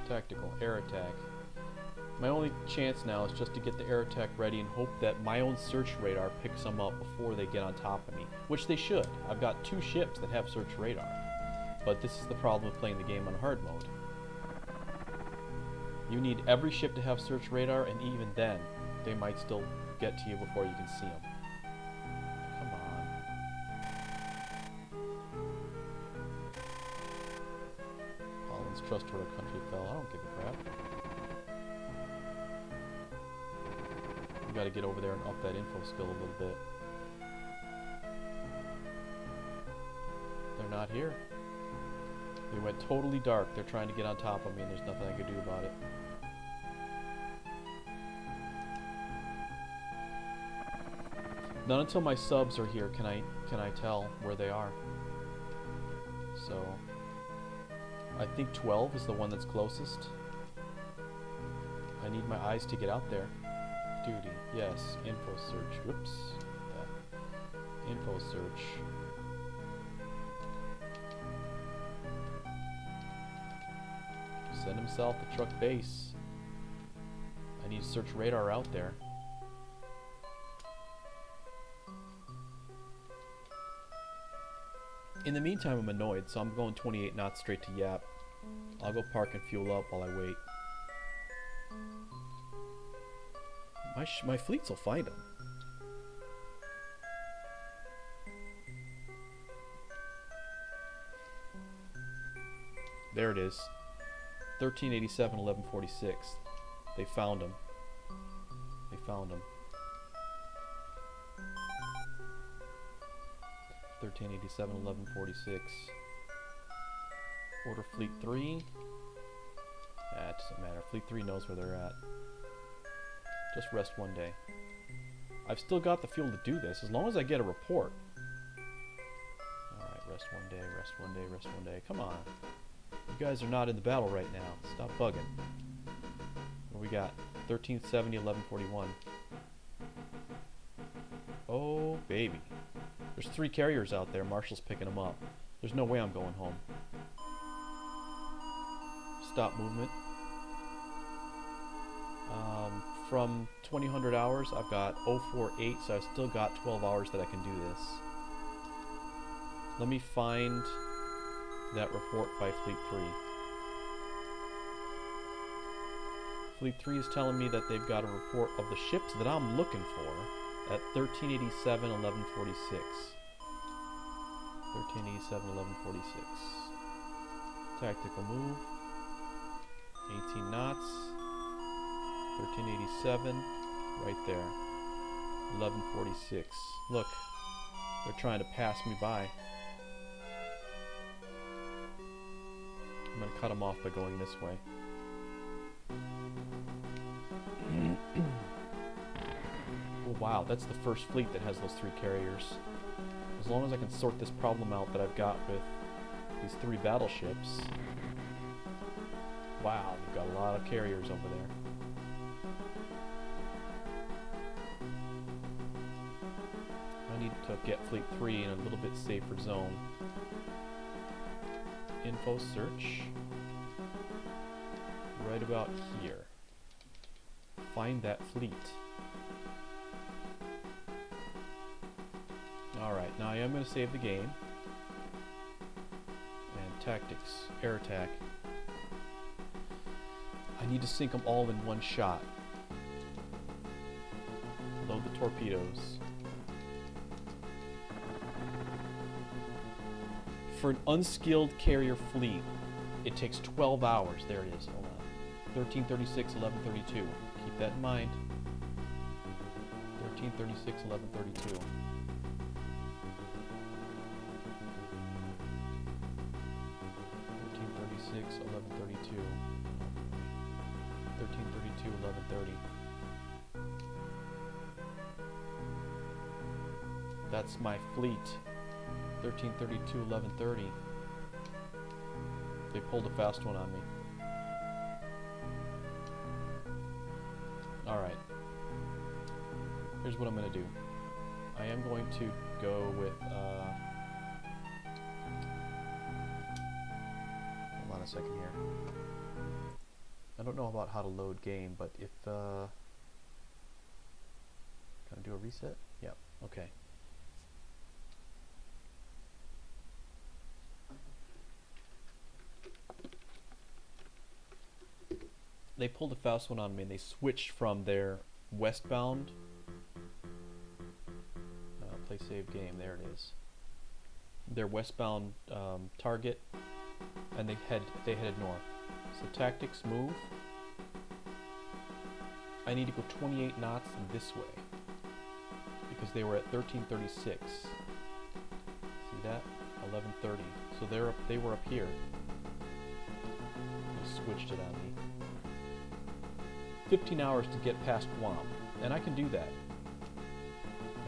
Tactical, air attack. My only chance now is just to get the air attack ready and hope that my own search radar picks them up before they get on top of me. Which they should. I've got 2 ships that have search radar. But this is the problem with playing the game on hard mode. You need every ship to have search radar, and even then, they might still get to you before you can see them. Come on. Holland's trust toward our country fell. I don't give a crap. We gotta get over there and up that info skill a little bit. They're not here. They went totally dark. They're trying to get on top of me, and there's nothing I can do about it. Not until my subs are here can I tell where they are. So I think 12 is the one that's closest. I need my eyes to get out there. Duty, yes. Info search. Whoops. Yeah. Info search. Send him south to truck base. I need to search radar out there. In the meantime, I'm annoyed, so I'm going 28 knots straight to Yap. I'll go park and fuel up while I wait. My fleets will find him. There it is. 1387, 1146. They found him. They found him. 1387, 1146. Order Fleet 3. That doesn't matter. Fleet 3 knows where they're at. Just rest one day. I've still got the fuel to do this, as long as I get a report. Alright, rest one day, rest one day, rest one day. Come on. You guys are not in the battle right now. Stop bugging. What we got? 1370, 1141. Oh, baby. There's 3 carriers out there. Marshall's picking them up. There's no way I'm going home. Stop movement. From 2000 hours, I've got 048, so I've still got 12 hours that I can do this. Let me find that report by Fleet 3. Fleet 3 is telling me that they've got a report of the ships that I'm looking for at 1387, 1146. 1387, 1146. Tactical move. 18 knots. 1387. Right there. 1146. Look. They're trying to pass me by. I'm going to cut them off by going this way. Oh wow, that's the first fleet that has those 3 carriers. As long as I can sort this problem out that I've got with these 3 battleships. Wow, we've got a lot of carriers over there. I need to get Fleet 3 in a little bit safer zone. Info search. Right about here. Find that fleet. Alright, now I am going to save the game. And tactics, air attack. I need to sink them all in one shot. Load the torpedoes. For an unskilled carrier fleet, it takes 12 hours. There it is. Hold on. 1336, 1132. Keep that in mind. 1336, 1132. 1336, 1132. 1332, 1130. That's my fleet. 1332, 1130. They pulled a fast one on me. Alright. Here's what I'm going to do. I am going to go with, hold on a second here. I don't know about how to load game, but if, can I do a reset? Yep, okay. They pulled a fast one on me and they switched from their westbound play save game, there it is, their westbound target, and they headed north. So tactics, move. I need to go 28 knots this way because they were at 1336. See that? 1130. So they were up here. They switched it on me. 15 hours to get past Guam, and I can do that.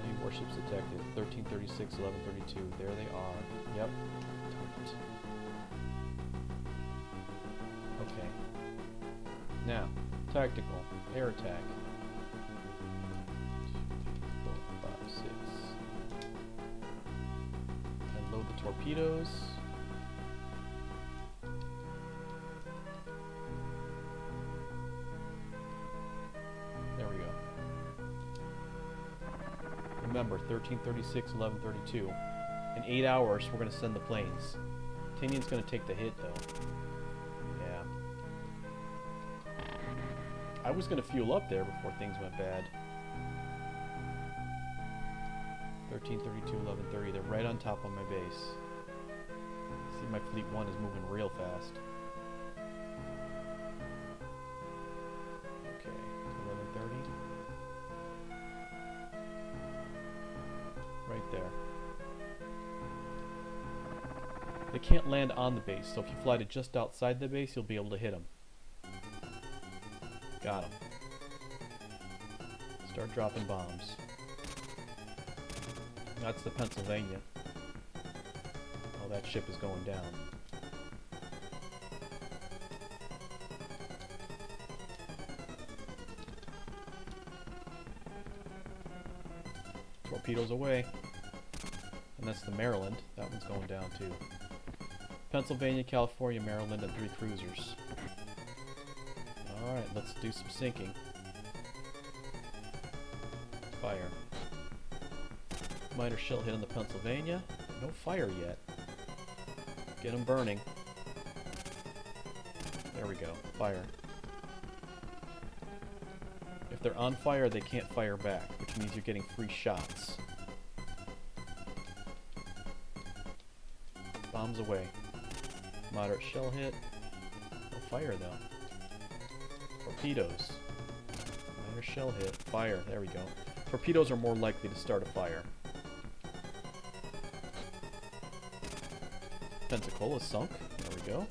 Enemy warships detected. 1336, 1132. There they are. Yep. Okay. Now, tactical air attack. 2, 3, 4, 5, 6. And load the torpedoes. Remember, 1336, 1132. In 8 hours, we're going to send the planes. Tinion's going to take the hit, though. Yeah. I was going to fuel up there before things went bad. 1332, 1130. They're right on top of my base. See, my Fleet 1 is moving real fast. Okay, 1130. Right there. They can't land on the base, so if you fly to just outside the base, you'll be able to hit them. Got him. Start dropping bombs. That's the Pennsylvania. Oh, that ship is going down. Torpedoes away. And that's the Maryland. That one's going down too. Pennsylvania, California, Maryland, and 3 cruisers. Alright, let's do some sinking. Fire. Minor shell hit on the Pennsylvania. No fire yet. Get them burning. There we go. Fire. If they're on fire, they can't fire back, which means you're getting free shots. Bombs away. Moderate shell hit. No fire though. Torpedoes. Minor shell hit. Fire. There we go. Torpedoes are more likely to start a fire. Pensacola sunk. There we go.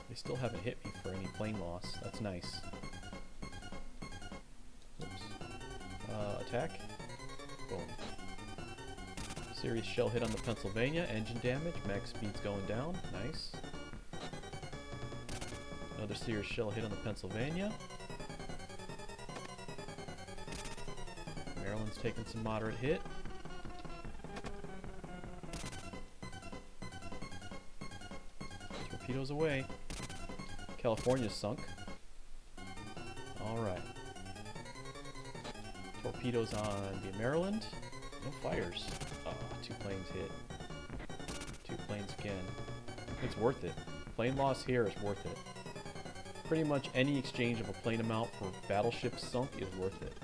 They still haven't hit me for any plane loss. That's nice. Oops. Attack. Boom. Serious shell hit on the Pennsylvania. Engine damage. Max speed's going down. Nice. Another serious shell hit on the Pennsylvania. Maryland's taking some moderate hit. Torpedoes away. California's sunk. Alright. Torpedoes on the Maryland. No fires. Oh, 2 planes hit. 2 planes again. It's worth it. Plane loss here is worth it. Pretty much any exchange of a plane amount for battleships sunk is worth it.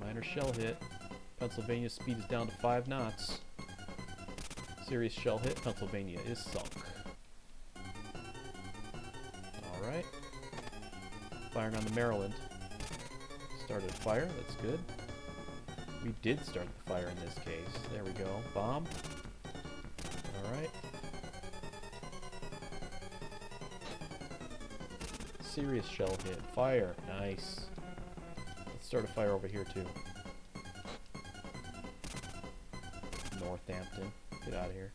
Minor shell hit. Pennsylvania's speed is down to 5 knots. Serious shell hit. Pennsylvania is sunk. Alright. Firing on the Maryland. Started fire, that's good. We did start the fire in this case. There we go. Bomb. Alright. Serious shell hit. Fire. Nice. Let's start a fire over here too. Northampton. Get out of here.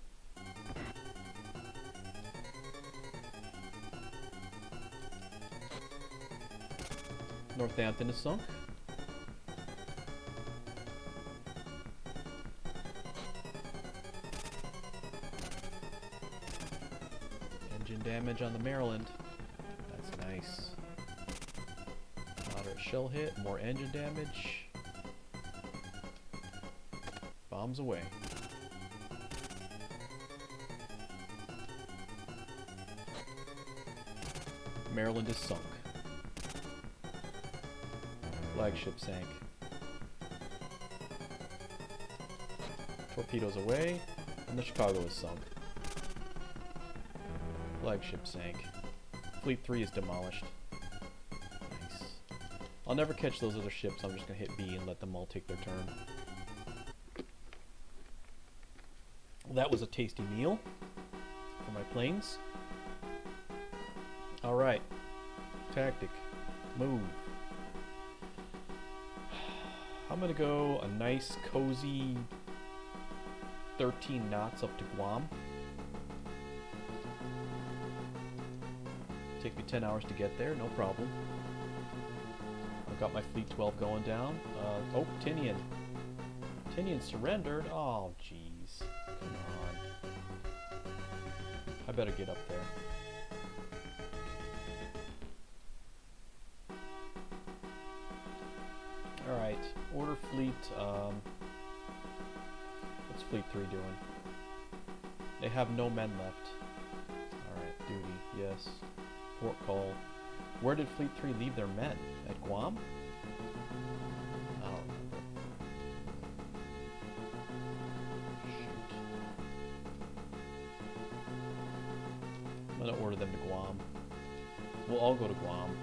Northampton is sunk. Engine damage on the Maryland. That's nice. Moderate shell hit, more engine damage. Bombs away. Maryland is sunk. Flagship sank. Torpedoes away, and the Chicago is sunk. Flagship sank. Fleet 3 is demolished. Nice. I'll never catch those other ships, I'm just gonna hit B and let them all take their turn. That was a tasty meal for my planes. Alright. Tactic. Move. I'm gonna go a nice, cozy 13 knots up to Guam. Take me 10 hours to get there, no problem. I've got my Fleet 12 going down. Oh, Tinian. Tinian surrendered? Oh, jeez. Come on. I better get up there. Alright, order fleet, what's Fleet 3 doing? They have no men left. Alright, duty, yes. Port call. Where did Fleet 3 leave their men? At Guam? I don't remember. Shoot. I'm gonna order them to Guam. We'll all go to Guam.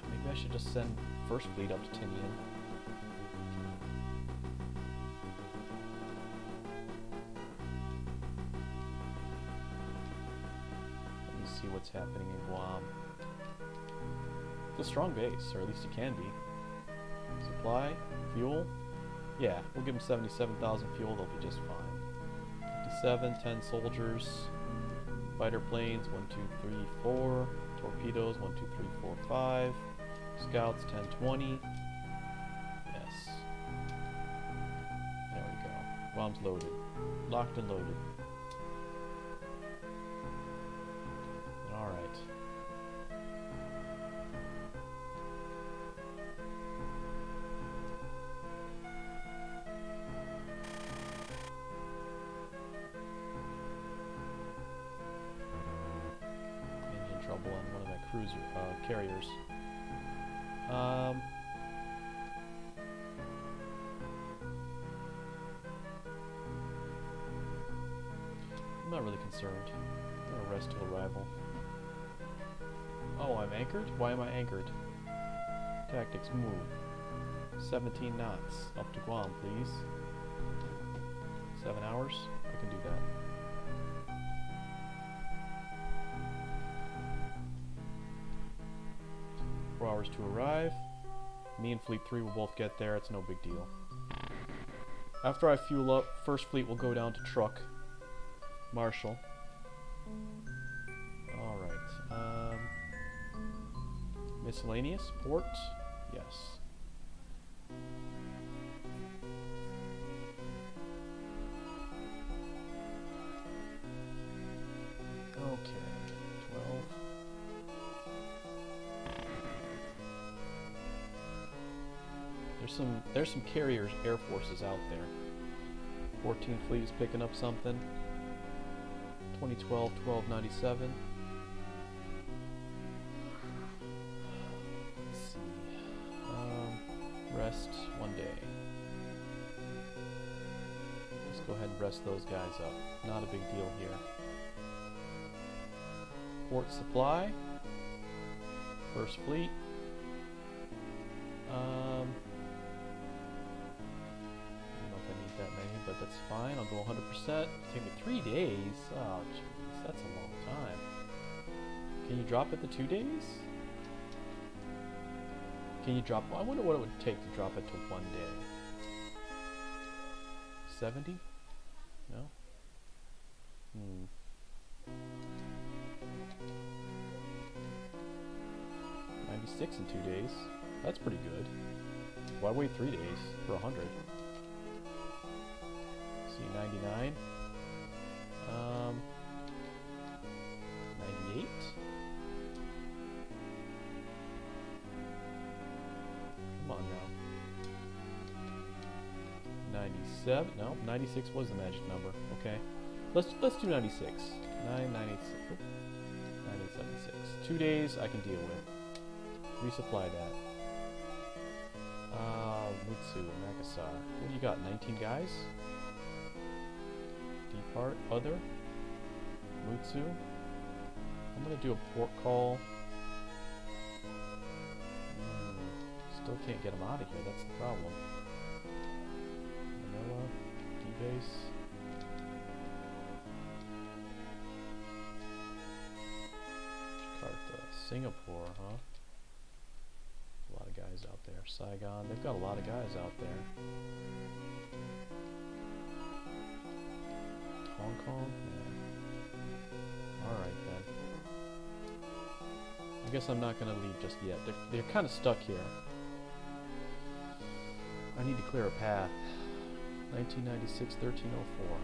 Maybe I should just send First Fleet up to Tinian. Let me see what's happening in Guam. It's a strong base, or at least it can be. Supply, fuel. Yeah, we'll give them 77,000 fuel, they'll be just fine. 57, 10 soldiers. Fighter planes, 1, 2, 3, 4. Torpedoes, 1, 2, 3, 4, 5. Scouts, 10, 20. Yes. There we go. Bombs loaded. Locked and loaded. Alright. Engine trouble on one of my cruiser carriers. I'm not really concerned. I'm gonna rest till arrival. Oh, I'm anchored? Why am I anchored? Tactics, move. 17 knots. Up to Guam, please. 7 hours? I can do that. Hours to arrive. Me and Fleet 3 will both get there. It's no big deal. After I fuel up, First Fleet will go down to Truck. Marshall. Alright. Miscellaneous. Port. Yes. Okay. 12. There's some carriers, air forces out there. 14 Fleet is picking up something. 2012, 1297. Let's see. Rest 1 day. Go ahead and rest those guys up. Not a big deal here. Port supply. First fleet. I don't know if I need that many, but that's fine. I'll go 100%. Take me 3 days. Oh, jeez, that's a long time. Can you drop it to 2 days? Can you drop? I wonder what it would take to drop it to 1 day. 70? No? 96 in 2 days. That's pretty good. Why wait 3 days for 100? See, 99. 98. Come on now. 97. No, 96 was the magic number. Okay, let's do 96. 996. 976. 2 days I can deal with. Resupply that. Mutsu, Makassar. What do you got? 19 guys? Depart. Other. Mutsu. I'm gonna do a port call. Still can't get them out of here. That's the problem. Manila. D-base. Jakarta. Singapore, huh? A lot of guys out there. Saigon, they've got a lot of guys out there. Hong Kong? Yeah. Alright then. I guess I'm not going to leave just yet. They're kind of stuck here. I need to clear a path. 1996, 1304.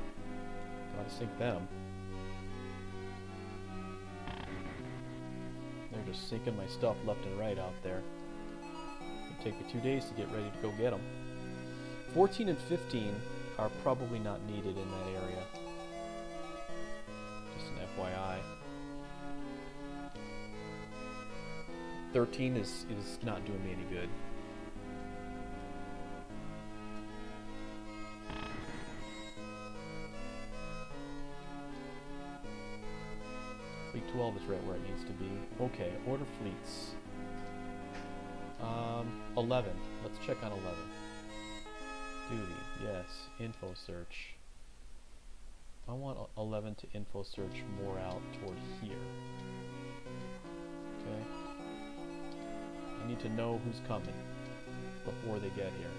Gotta sink them. They're just sinking my stuff left and right out there. It'll take me 2 days to get ready to go get them. 14 and 15 are probably not needed in that area. Just an FYI. 13 is not doing me any good. Fleet 12 is right where it needs to be. Okay, order fleets. 11. Let's check on 11. Duty, yes. Info search. I want 11 to info search more out toward here. Okay. I need to know who's coming before they get here.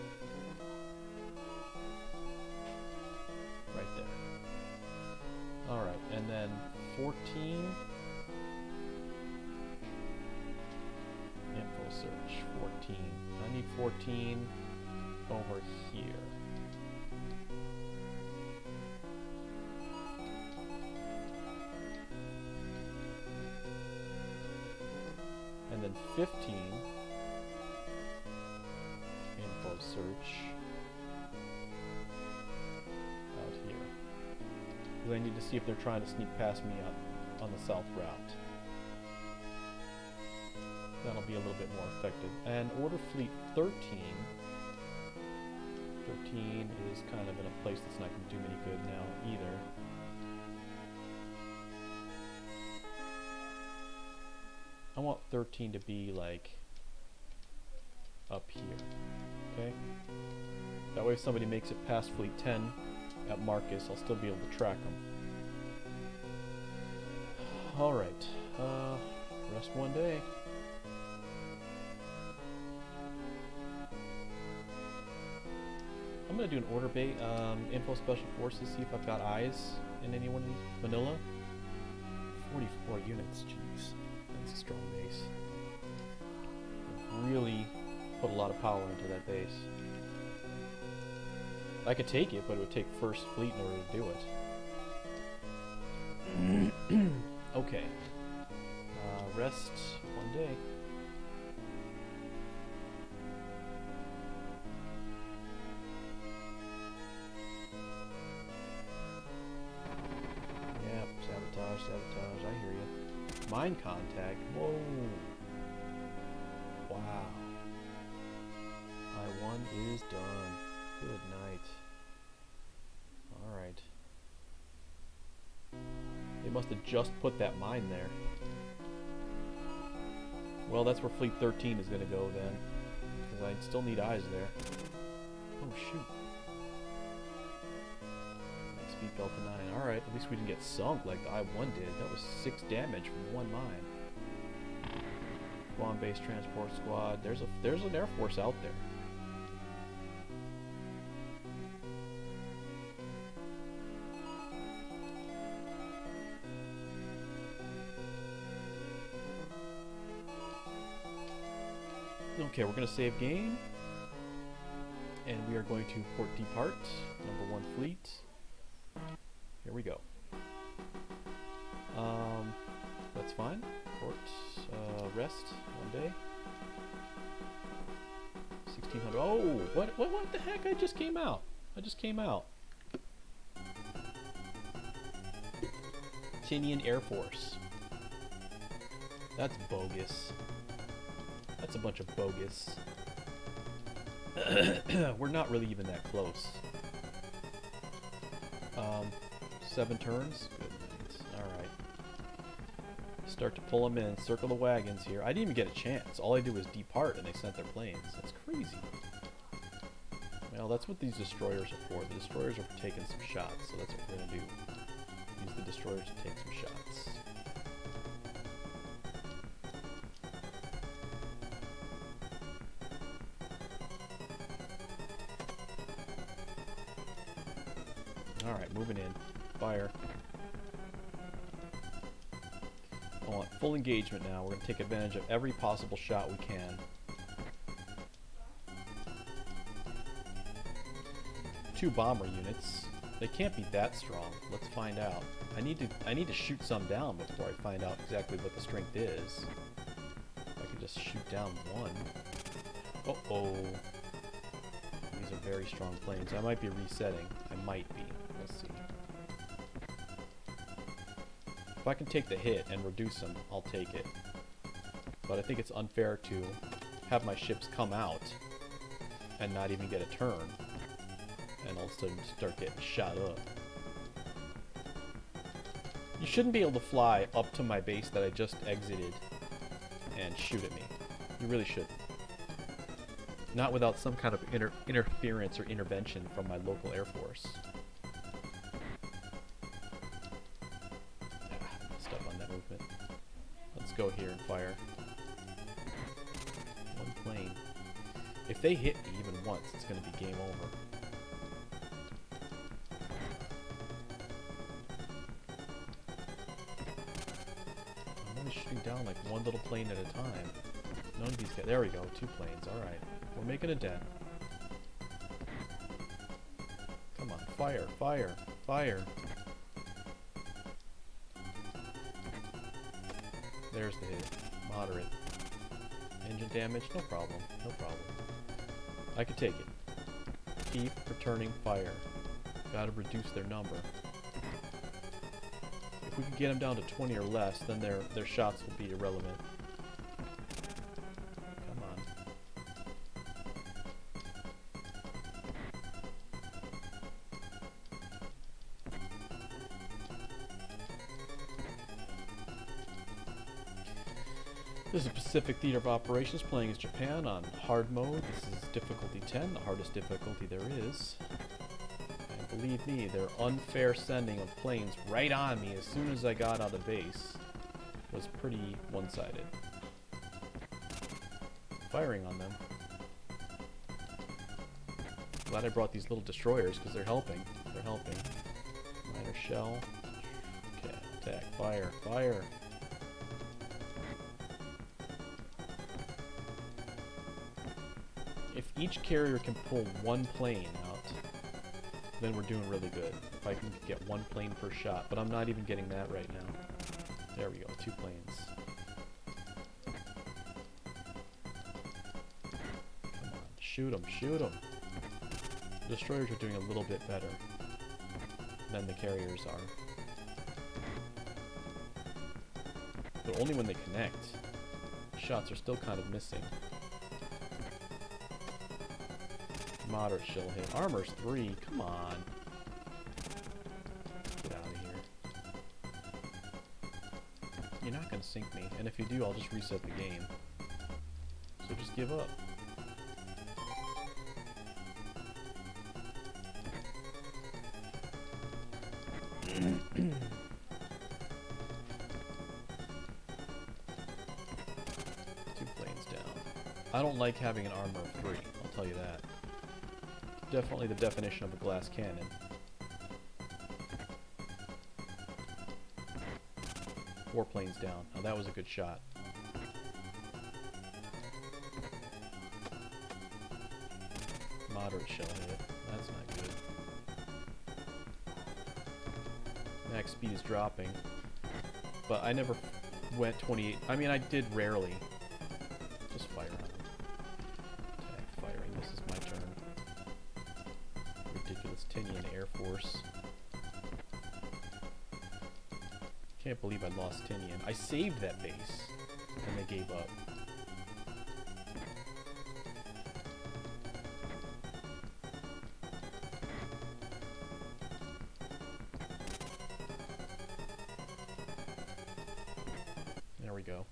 Right there. Alright, and then 14. Info search, 14. I need 14 over here. And then 15 info search out here. Because I need to see if they're trying to sneak past me on the south route. That'll be a little bit more effective. And order fleet 13. 13 is kind of in a place that's not going to do me any good now either. I want 13 to be like up here. Okay? That way if somebody makes it past fleet 10 at Marcus, I'll still be able to track them. Alright. Rest 1 day. I'm going to do an order bait, info special forces, see if I've got eyes in any one of these. Manila, 44 units, jeez, that's a strong base. They've really put a lot of power into that base. I could take it, but it would take first fleet in order to do it. Okay, rest 1 day. Sabotage, I hear you. Mine contact, whoa. Wow. I-1 is done. Good night. Alright. They must have just put that mine there. Well, that's where Fleet 13 is going to go then. Because I still need eyes there. Oh, shoot. Speed fell to 9. Alright, at least we didn't get sunk like the I-1 did. That was 6 damage from one mine. Guam Base Transport Squad. There's an Air Force out there. Okay, we're going to save game. And we are going to port depart. Number 1 fleet. Here we go. That's fine. Port, rest, 1 day. 1600. Oh, what the heck? I just came out. Tinian Air Force. That's bogus. That's a bunch of bogus. We're not really even that close. 7 turns. Good night. Alright. Start to pull them in. Circle the wagons here. I didn't even get a chance. All I did was depart and they sent their planes. That's crazy. Well, that's what these destroyers are for. The destroyers are for taking some shots, so that's what we're going to do. Use the destroyers to take some shots. Alright, moving in. Fire. I want full engagement now. We're going to take advantage of every possible shot we can. 2 bomber units. They can't be that strong. Let's find out. I need to shoot some down before I find out exactly what the strength is. If I could just shoot down 1. Uh-oh. These are very strong planes. I might be resetting. I might be. Let's see. If I can take the hit and reduce them, I'll take it. But I think it's unfair to have my ships come out and not even get a turn. And all of a sudden start getting shot up. You shouldn't be able to fly up to my base that I just exited and shoot at me. You really shouldn't. Not without some kind of interference or intervention from my local Air Force. Stuff on that movement. Let's go here and fire. 1 plane. If they hit me even once, it's going to be game over. I'm only shooting down like 1 little plane at a time. None of these guys. There we go. 2 planes. Alright. We're making a dent. Come on. Fire. Fire. Fire. There's the hit. Moderate. Engine damage? No problem. No problem. I can take it. Keep returning fire. Gotta reduce their number. If we can get them down to 20 or less, then their shots will be irrelevant. Come on. This is Pacific Theater of Operations playing as Japan on hard mode. This is difficulty 10, the hardest difficulty there is. And believe me, their unfair sending of planes right on me as soon as I got out of base was pretty one-sided. Firing on them. Glad I brought these little destroyers because they're helping. They're helping. Miner shell. Okay, attack. Fire. Fire. If each carrier can pull 1 plane out, then we're doing really good. If I can get 1 plane per shot, but I'm not even getting that right now. There we go, 2 planes. Come on, shoot them, shoot them. The destroyers are doing a little bit better than the carriers are. But only when they connect. Shots are still kind of missing. Moderate shell hit. Armor's 3. Come on. Get out of here. you're not gonna sink me. And if you do, I'll just reset the game. So just give up. I don't like having an armor of 3, I'll tell you that. Definitely the definition of a glass cannon. Four planes down. Now that was a good shot. Moderate shell hit. That's not good. Max speed is dropping. But I never went 28. I mean, I did rarely. Just fire on him. Firing, this is my turn. Ridiculous Tinian Air Force. Can't believe I lost Tinian. I saved that base, and they gave up. There we go.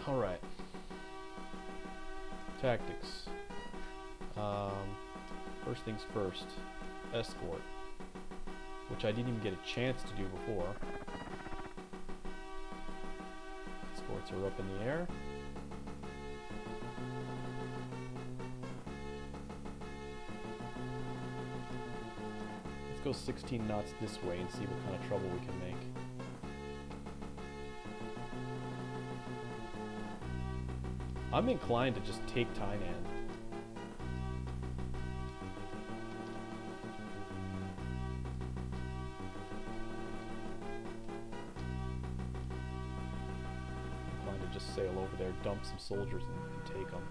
Alright. Tactics. First things first. Escort. Which I didn't even get a chance to do before. Escorts are up in the air. Let's go 16 knots this way and see what kind of trouble we can make. I'm inclined to just take Tainan. Inclined to just sail over there, dump some soldiers, and take them.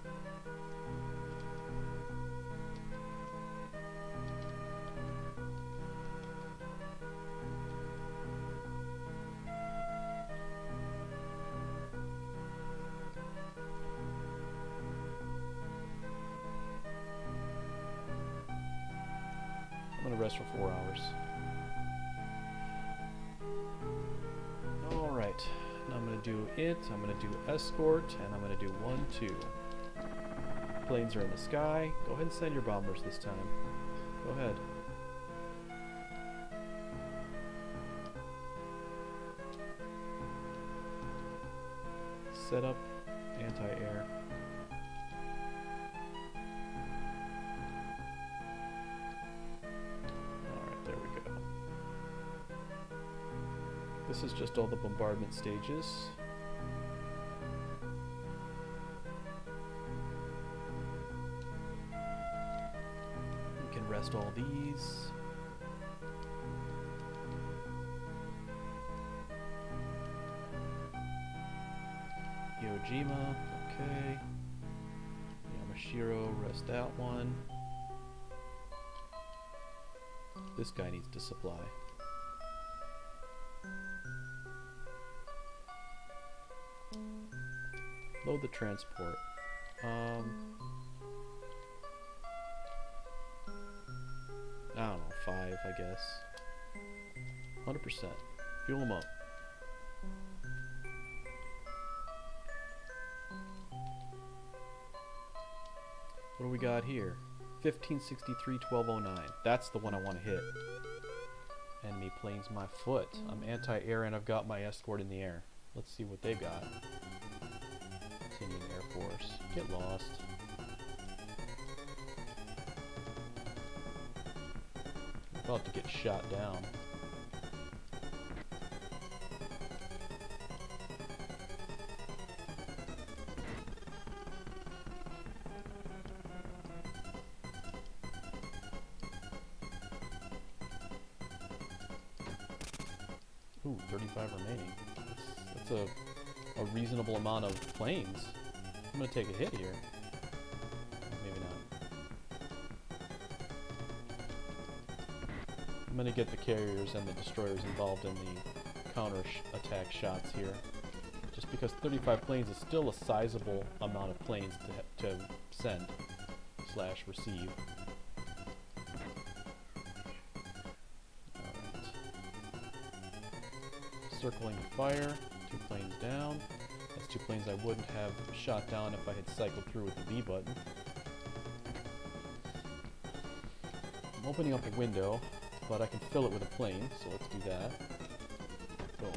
I'm gonna rest for 4 hours. Alright, now I'm gonna do it, I'm gonna do escort, and I'm gonna do 1, 2. Planes are in the sky. Go ahead and send your bombers this time. Go ahead. Set up anti-air. This is just all the bombardment stages. We can rest all these. Iojima, okay. Yamashiro, rest that one. This guy needs to supply. Load the transport. I don't know, 5, I guess. 100%. Fuel them up. What do we got here? 1563, 1209. That's the one I want to hit. Enemy planes my foot. I'm anti-air and I've got my escort in the air. Let's see what they got. Air Force. Get lost. I'm about to get shot down. Ooh, 35 remaining. That's a reasonable amount of planes. I'm gonna take a hit here. Maybe not. I'm gonna get the carriers and the destroyers involved in the counter-attack shots here. Just because 35 planes is still a sizable amount of planes to send / receive. Alright. Circling the fire. 2 planes down. That's 2 planes I wouldn't have shot down if I had cycled through with the B button. I'm opening up a window, but I can fill it with a plane, so let's do that. Boom.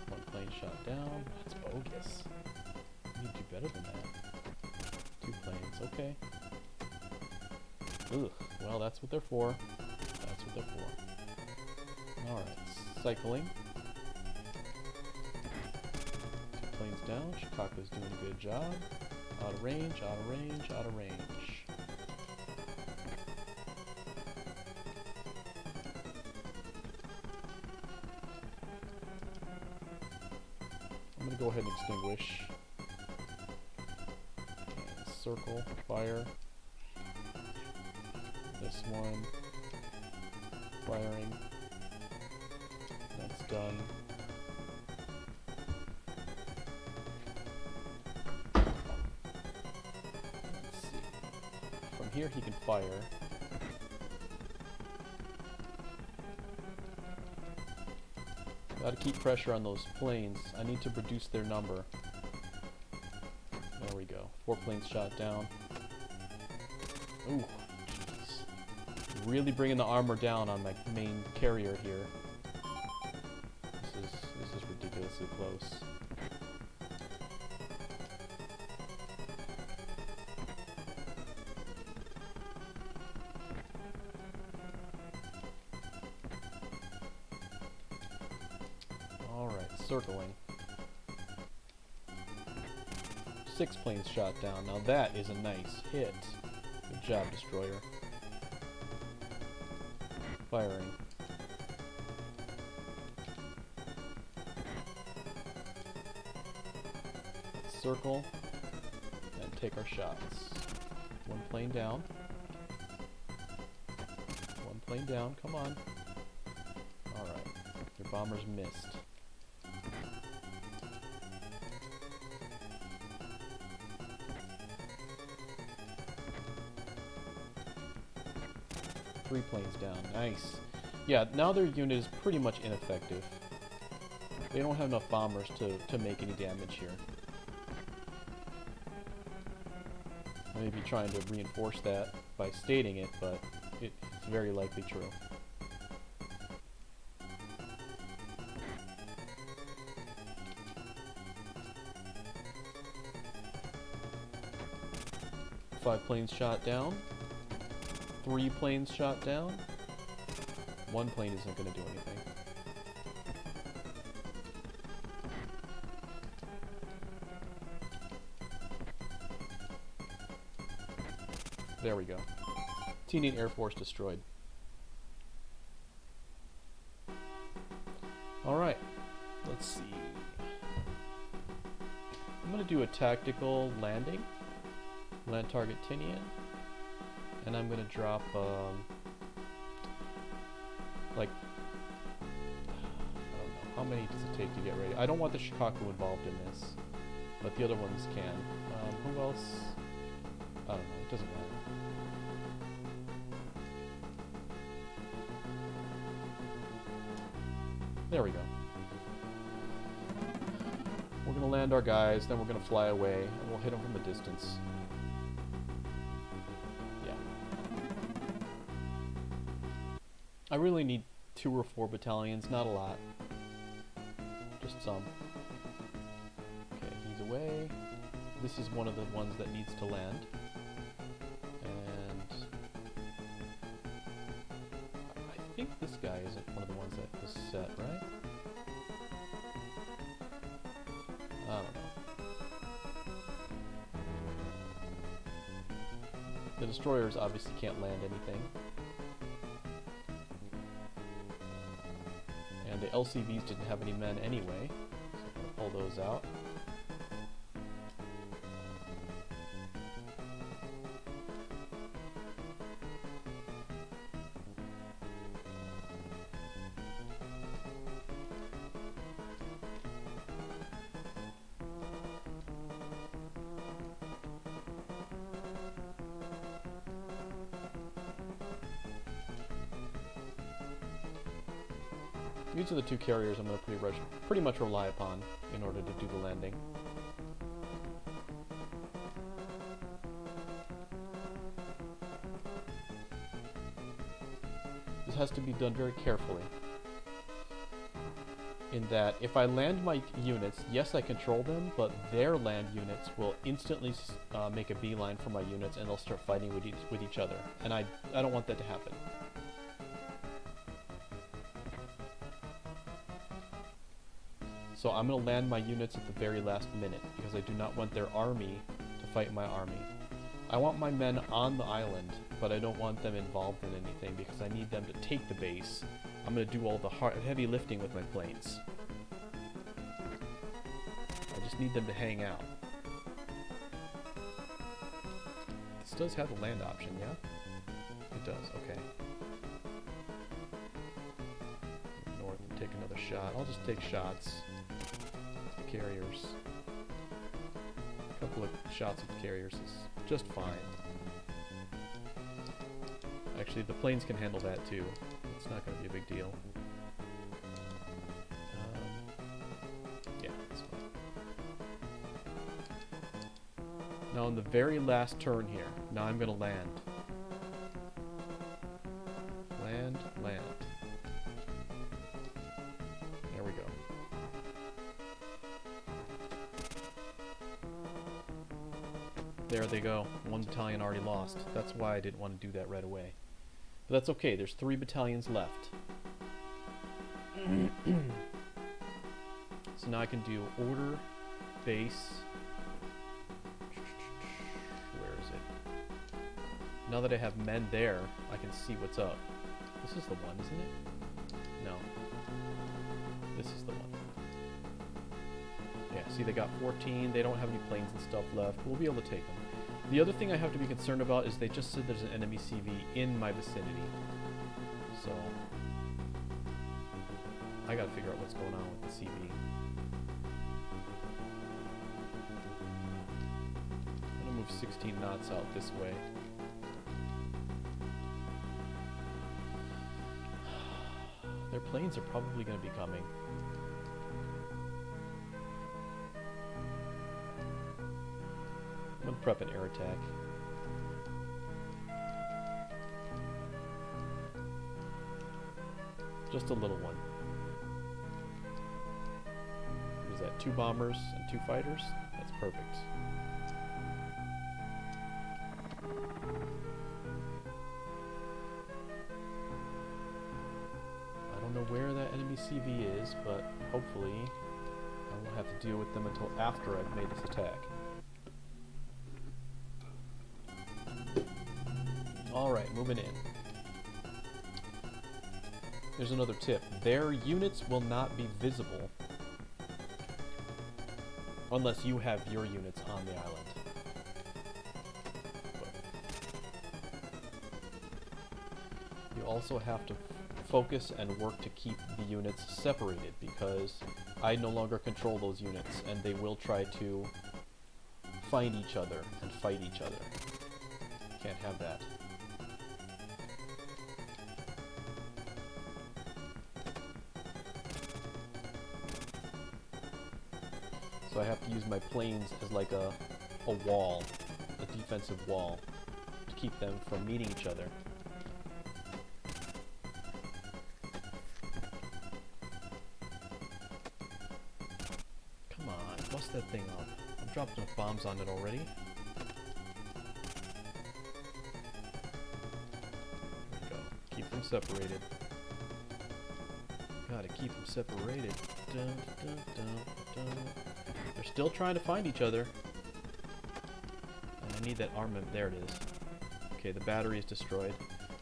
1 plane shot down. That's bogus. I need to do better than that. 2 planes, okay. Ugh, well that's what they're for. That's what they're for. Alright, cycling. 2 planes down. Chicago's doing a good job. Out of range, out of range, out of range. I'm going to go ahead and extinguish. And circle, fire. This one. Firing. That's done. Let's see. From here he can fire. Gotta keep pressure on those planes. I need to reduce their number. There we go. 4 planes shot down. Ooh, jeez. Really bringing the armor down on my main carrier here. This is ridiculously close. Circling. 6 planes shot down. Now that is a nice hit. Good job, destroyer. Firing. Let's circle and take our shots. 1 plane down. 1 plane down. Come on. Alright. Your bombers missed. Three planes down. Nice. Yeah, now their unit is pretty much ineffective. They don't have enough bombers to make any damage here. I may be trying to reinforce that by stating it, but it's very likely true. Five planes shot down. 3 planes shot down. 1 plane isn't going to do anything. There we go. T-Nate Air Force destroyed. Alright, let's see. I'm going to do a tactical landing. Land target Tinian. And I'm going to drop, like, I don't know, how many does it take to get ready? I don't want the Shikaku involved in this, but the other ones can. Who else? I don't know, it doesn't matter. There we go. We're going to land our guys, then we're going to fly away, and we'll hit them from a distance. I really need 2 or 4 battalions, not a lot. Just some. Okay, he's away. This is one of the ones that needs to land. And I think this guy isn't one of the ones that was set, right? I don't know. The destroyers obviously can't land anything. And the LCVs didn't have any men anyway, so I'm going to pull those out. These are the two carriers I'm going to pretty much rely upon in order to do the landing. This has to be done very carefully. In that, if I land my units, yes, I control them, but their land units will instantly make a beeline for my units, and they'll start fighting with each other. And I don't want that to happen. So I'm going to land my units at the very last minute, because I do not want their army to fight my army. I want my men on the island, but I don't want them involved in anything, because I need them to take the base. I'm going to do all the heavy lifting with my planes. I just need them to hang out. This does have the land option, yeah? It does, okay. North and take another shot. I'll just take shots. Carriers. A couple of shots at the carriers is just fine. Actually, the planes can handle that too. It's not going to be a big deal. Yeah, that's fine. Now on the very last turn here, now I'm going to land. Land, land. There we go. There they go. One battalion already lost. That's why I didn't want to do that right away. But that's okay. There's 3 battalions left. So now I can do order, base. Where is it? Now that I have men there, I can see what's up. This is the one, isn't it? No. This is the one. Yeah, see they got 14. They don't have any planes and stuff left. We'll be able to take them. The other thing I have to be concerned about is they just said there's an enemy CV in my vicinity. So I gotta figure out what's going on with the CV. I'm gonna move 16 knots out this way. Their planes are probably gonna be coming. I'm gonna prep an air attack. Just a little one. What is that? 2 bombers and 2 fighters? That's perfect. I don't know where that enemy CV is, but hopefully I won't have to deal with them until after I've made this attack. Alright, moving in. There's another tip. Their units will not be visible unless you have your units on the island. But you also have to focus and work to keep the units separated, because I no longer control those units and they will try to find each other and fight each other. Can't have that. So I have to use my planes as like a wall, a defensive wall, to keep them from meeting each other. Come on, bust that thing up. I've dropped enough bombs on it already. There we go. Keep them separated. Gotta keep them separated. Dun, dun, dun, dun. They're still trying to find each other. And I need that armament. There it is. Okay, the battery is destroyed.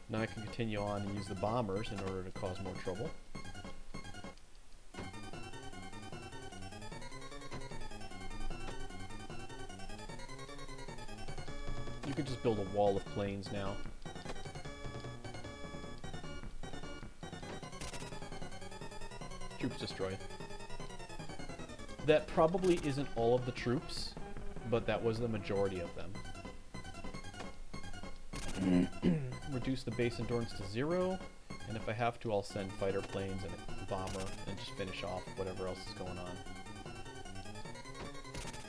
Now I can continue on and use the bombers in order to cause more trouble. You could just build a wall of planes now. Troops destroyed. That probably isn't all of the troops, but that was the majority of them. Reduce the base endurance to 0, and if I have to, I'll send fighter planes and bomber and just finish off whatever else is going on.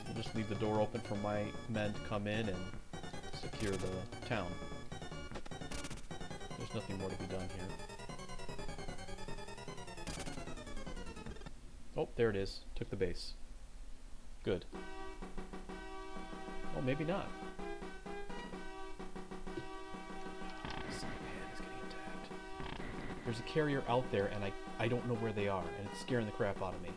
We'll just leave the door open for my men to come in and secure the town. There's nothing more to be done here. Oh, there it is. Took the base. Good. Oh, maybe not. Saipan is getting attacked. There's a carrier out there, and I don't know where they are, and it's scaring the crap out of me.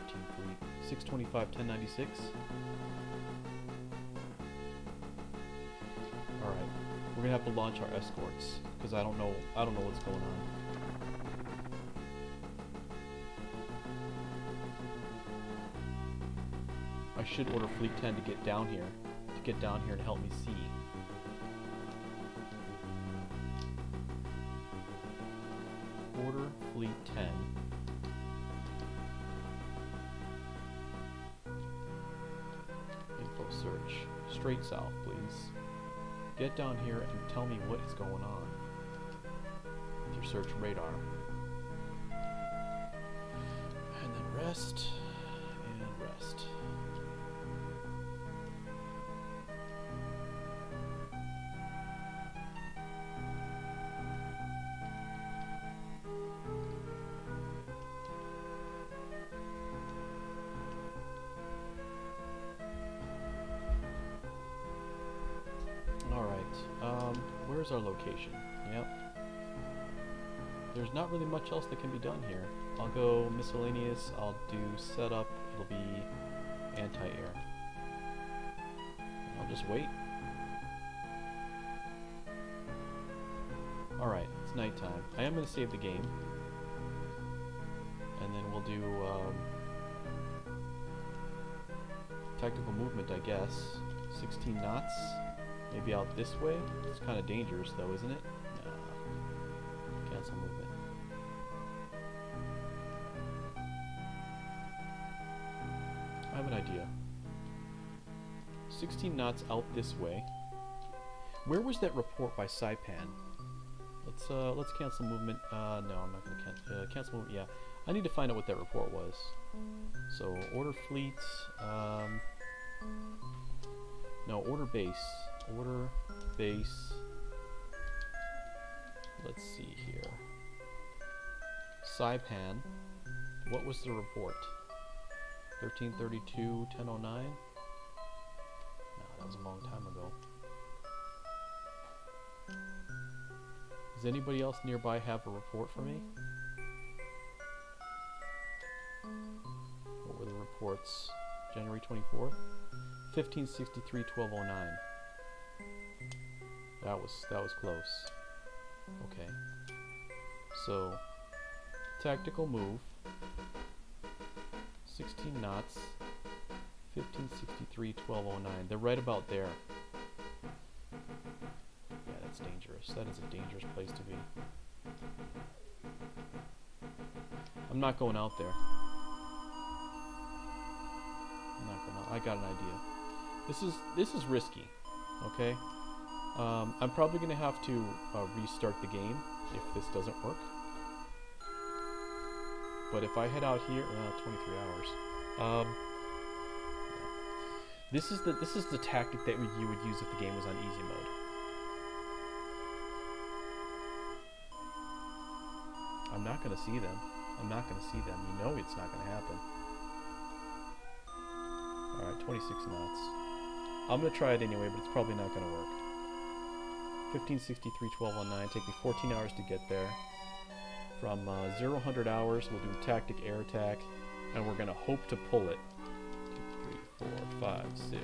13 fleet. 625, 1096. Alright. We're gonna have to launch our escorts, because I don't know what's going on. I should order Fleet 10 to get down here and help me see. Order Fleet 10. Info search. Straight south, please. Get down here and tell me what is going on with your search radar. And then rest and rest. Where's our location? Yep. There's not really much else that can be done here. I'll go miscellaneous, I'll do setup, it'll be anti-air. I'll just wait. Alright, it's nighttime. I am going to save the game. And then we'll do tactical movement, I guess. 16 knots. Maybe out this way? It's kind of dangerous though, isn't it? Nah. Cancel movement. I have an idea. 16 knots out this way. Where was that report by Saipan? Let's cancel movement. No, I'm not going to cancel movement. Yeah, I need to find out what that report was. So order fleet. No, order base. Order base. Let's see here. Saipan. What was the report? 1332, 1009? No, that was a long time ago. Does anybody else nearby have a report for me? What were the reports? January 24th? 1563, 1209. That was close. Okay. So, tactical move. 16 knots. 1563, 1209. They're right about there. Yeah, that's dangerous. That is a dangerous place to be. I'm not going out there. I'm not going out. I got an idea. This is risky. Okay? I'm probably going to have to restart the game if this doesn't work. But if I head out here, 23 hours. This is the tactic that you would use if the game was on easy mode. I'm not going to see them. I'm not going to see them. You know it's not going to happen. Alright, 26 knots. I'm going to try it anyway, but it's probably not going to work. 1563, 1209. Take me 14 hours to get there. From 0 100 hours, we'll do tactic air attack, and we're going to hope to pull it. 2, 3, 4, 5, 6.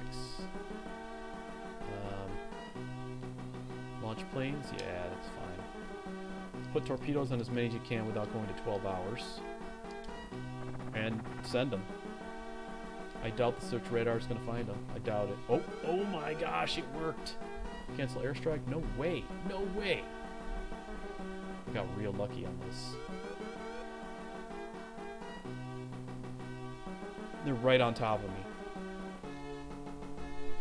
Launch planes? Yeah, that's fine. Put torpedoes on as many as you can without going to 12 hours. And send them. I doubt the search radar is going to find them. I doubt it. Oh my gosh, it worked! Cancel airstrike? No way! No way! I got real lucky on this. They're right on top of me.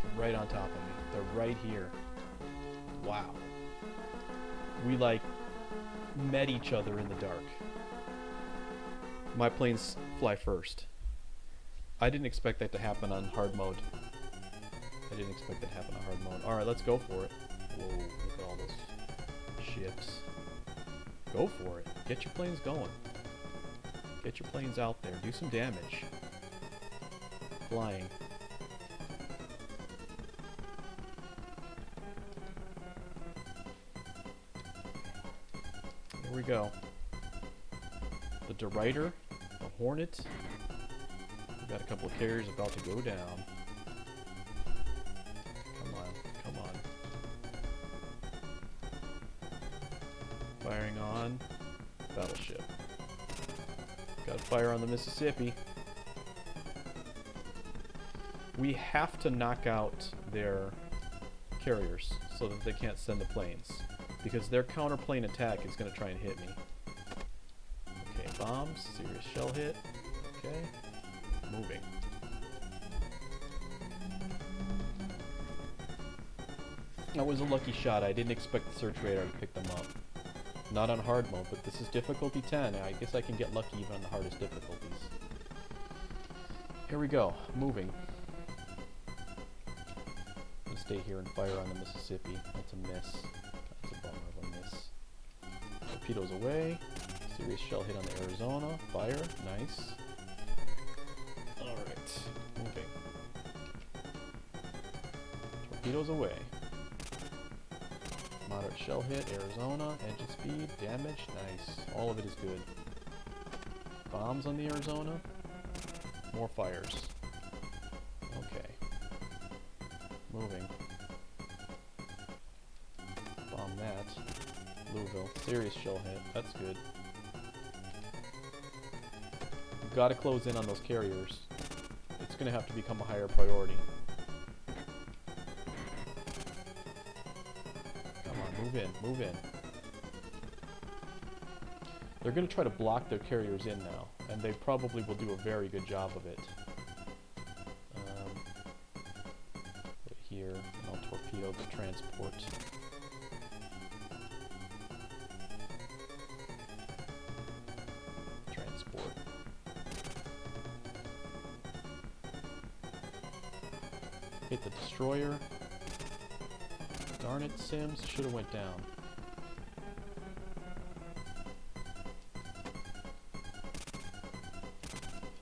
They're right on top of me. They're right here. Wow. met each other in the dark. My planes fly first. I didn't expect that to happen on hard mode. Alright, let's go for it. Whoa, look at all those ships. Go for it. Get your planes going. Get your planes out there. Do some damage. Flying. Here we go. The Derider, the Hornet. We've got a couple of carriers about to go down. Come on, come on. Firing on battleship. Got to fire on the Mississippi. We have to knock out their carriers so that they can't send the planes, because their counterplane attack is going to try and hit me. Okay, bombs, serious shell hit. Okay, moving. That was a lucky shot. I didn't expect the search radar to pick them up. Not on hard mode, but this is difficulty 10. I guess I can get lucky even on the hardest difficulties. Here we go, moving. I'm gonna stay here and fire on the Mississippi. That's a miss. That's a bummer of a miss. Torpedoes away. Serious shell hit on the Arizona. Fire, nice. Alright, moving. Torpedoes away. Moderate shell hit, Arizona, engine speed, damage, nice. All of it is good. Bombs on the Arizona. More fires. Okay. Moving. Bomb that. Louisville, serious shell hit, that's good. We've got to close in on those carriers. It's going to have to become a higher priority. Move in, move in. They're going to try to block their carriers in now, and they probably will do a very good job of it. Put it here, and I'll torpedo the transport. Transport. Hit the destroyer. Darn it, Sims. Should have went down.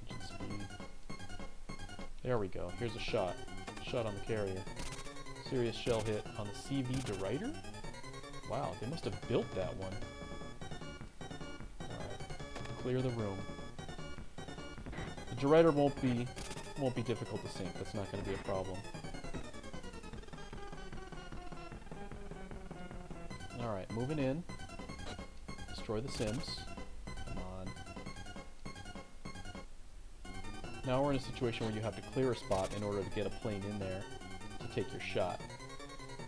Engine speed. There we go. Here's a shot. Shot on the carrier. Serious shell hit on the CV Derider? Wow, they must have built that one. Alright. Clear the room. The Derider won't be difficult to sink. That's not going to be a problem. Alright, moving in. Destroy the Sims. Come on. Now we're in a situation where you have to clear a spot in order to get a plane in there to take your shot.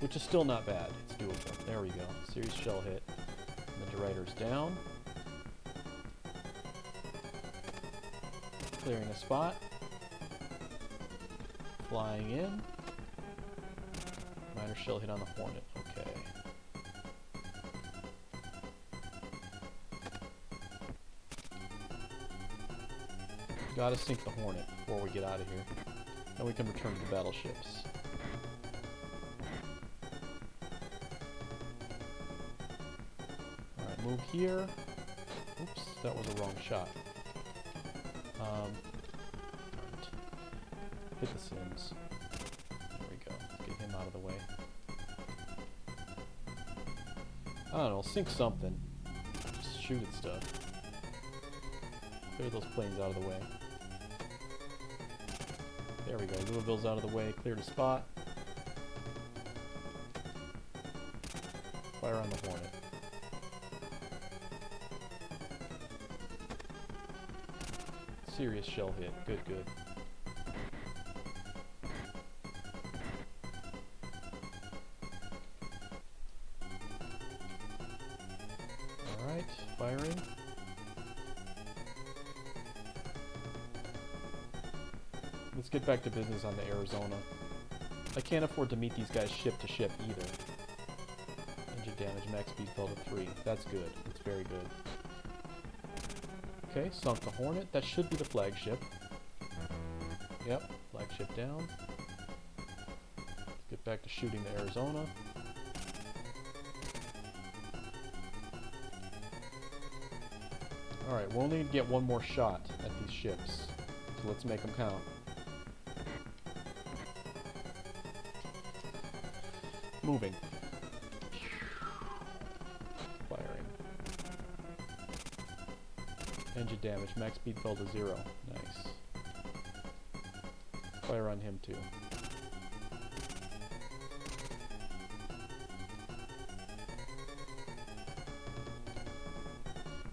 Which is still not bad. It's doable. There we go. Serious shell hit. And the Derider's down. Clearing a spot. Flying in. Minor shell hit on the Hornet. Okay. Gotta sink the Hornet before we get out of here. Then we can return to the battleships. Alright, move here. Oops, that was a wrong shot. Hit the Sims. There we go. Let's get him out of the way. I don't know, sink something. Just shoot at stuff. Clear those planes out of the way. There we go. Louisville's out of the way. Cleared a spot. Fire on the Hornet. Serious shell hit. Good, good. Alright, firing. Let's get back to business on the Arizona. I can't afford to meet these guys ship to ship either. Engine damage, max speed fell to 3. That's good. It's very good. Okay, sunk the Hornet. That should be the flagship. Yep, flagship down. Let's get back to shooting the Arizona. Alright, we'll only need to get one more shot at these ships. So let's make them count. Moving. Firing. Engine damage. Max speed fell to 0. Nice. Fire on him too.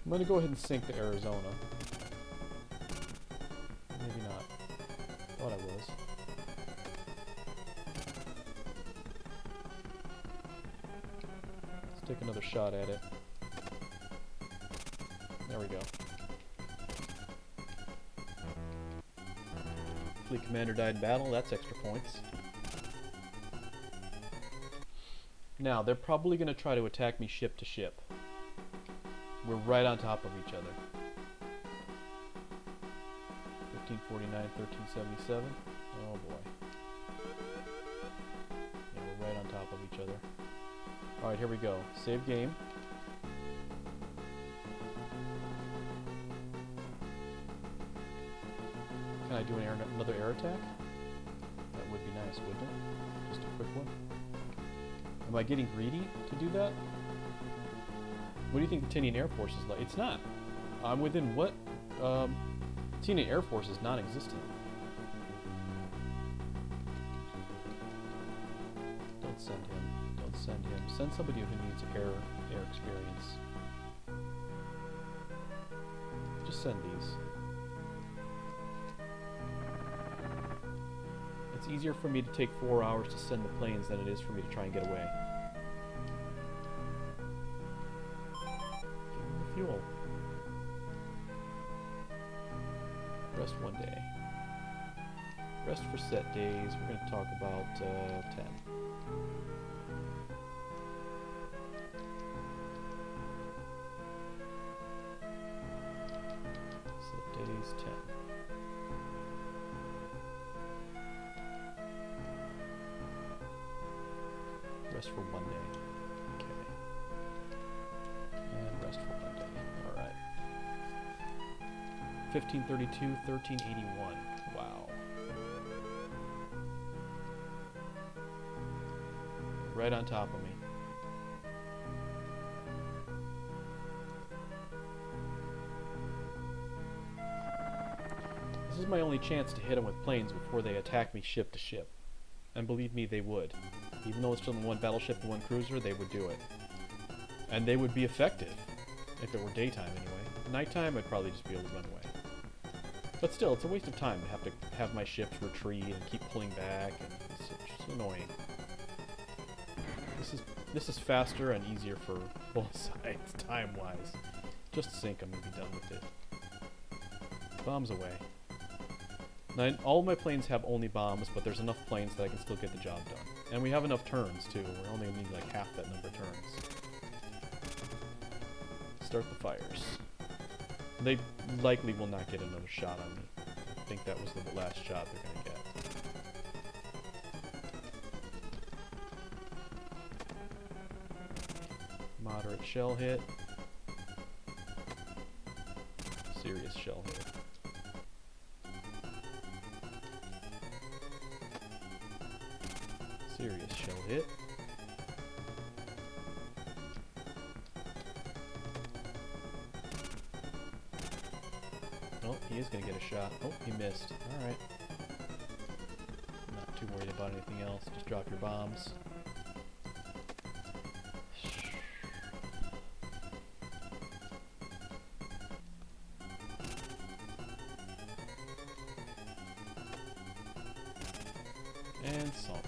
I'm going to go ahead and sink the Arizona. Maybe not. Thought I was. Let's take another shot at it. There we go. Fleet commander died in battle. That's extra points. Now, they're probably going to try to attack me ship to ship. We're right on top of each other. 1549, 1377. Oh boy. Yeah, we're right on top of each other. Alright, here we go. Save game. Can I do another air attack? That would be nice, wouldn't it? Just a quick one. Am I getting greedy to do that? What do you think the Tinian Air Force is like? It's not. I'm within what? Tinian Air Force is non-existent. Don't send him. Don't send him. Send somebody who needs air experience. Just send these. It's easier for me to take 4 hours to send the planes than it is for me to try and get away. Fuel. Rest 1 day. Rest for set days. We're going to talk about 10. Set days 10. Rest for 1 day. Okay. And rest for 1 day. 1532, 1381. Wow. Right on top of me. This is my only chance to hit them with planes before they attack me ship to ship. And believe me, they would. Even though it's still one battleship and one cruiser, they would do it. And they would be effective. If it were daytime anyway. Nighttime, I'd probably just be able to run away. But still, it's a waste of time to have my ships retreat and keep pulling back, and it's just annoying. This is faster and easier for both sides, time-wise. Just sink them and be done with it. Bombs away. Now, all my planes have only bombs, but there's enough planes that I can still get the job done. And we have enough turns, too. We're only going to need like half that number of turns. Start the fires. They likely will not get another shot on me. I think that was the last shot they're going to get. Moderate shell hit. Serious shell hit. Serious shell hit. Oh, he is going to get a shot. Oh, he missed. Alright. Not too worried about anything else. Just drop your bombs. And sunk.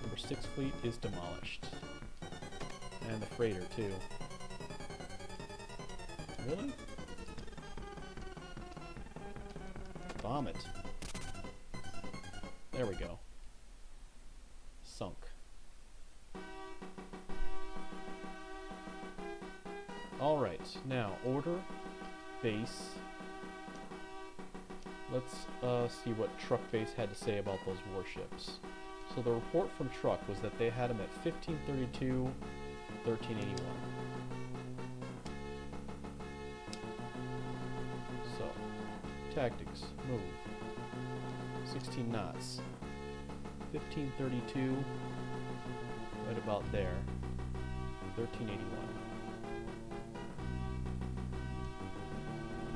Number 6 fleet is demolished. And the freighter, too. Really? Bomb it. There we go. Sunk. Alright, now order, base. Let's see what Truck Base had to say about those warships. So the report from Truck was that they had them at 1532, 1381. So, tactics, move. 16 knots. 1532, right about there. 1381.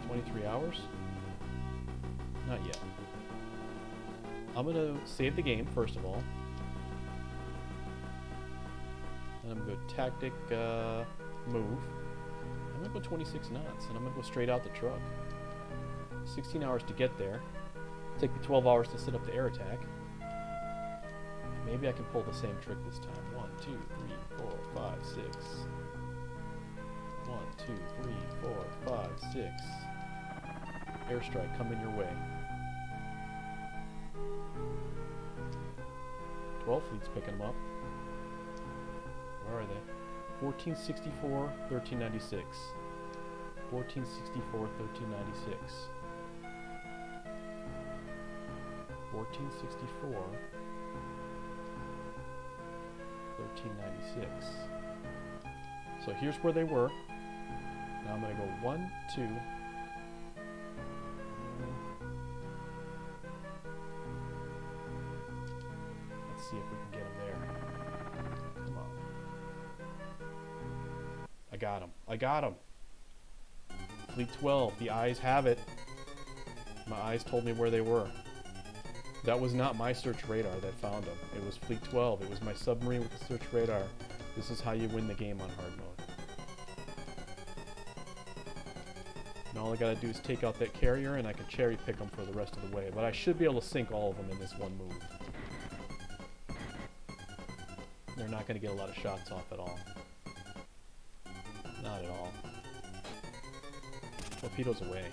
23 hours? Not yet. I'm gonna save the game, first of all. And I'm gonna go tactic, move. I'm gonna go 26 knots, and I'm gonna go straight out the truck. 16 hours to get there. Take me 12 hours to set up the air attack. Maybe I can pull the same trick this time. 1, 2, 3, 4, 5, 6. 1, 2, 3, 4, 5, 6. Airstrike coming your way. 12 fleets picking them up. Where are they? 1464, 1396. 1464, 1396. 1464, 1396. So here's where they were. Now I'm going to go 1, 2. Let's see if we can get them there. Come on. I got him. I got him. Fleet 12. The eyes have it. My eyes told me where they were. That was not my search radar that found them. It was Fleet 12. It was my submarine with the search radar. This is how you win the game on hard mode. Now all I gotta do is take out that carrier and I can cherry pick them for the rest of the way. But I should be able to sink all of them in this one move. They're not gonna get a lot of shots off at all. Not at all. Torpedoes away.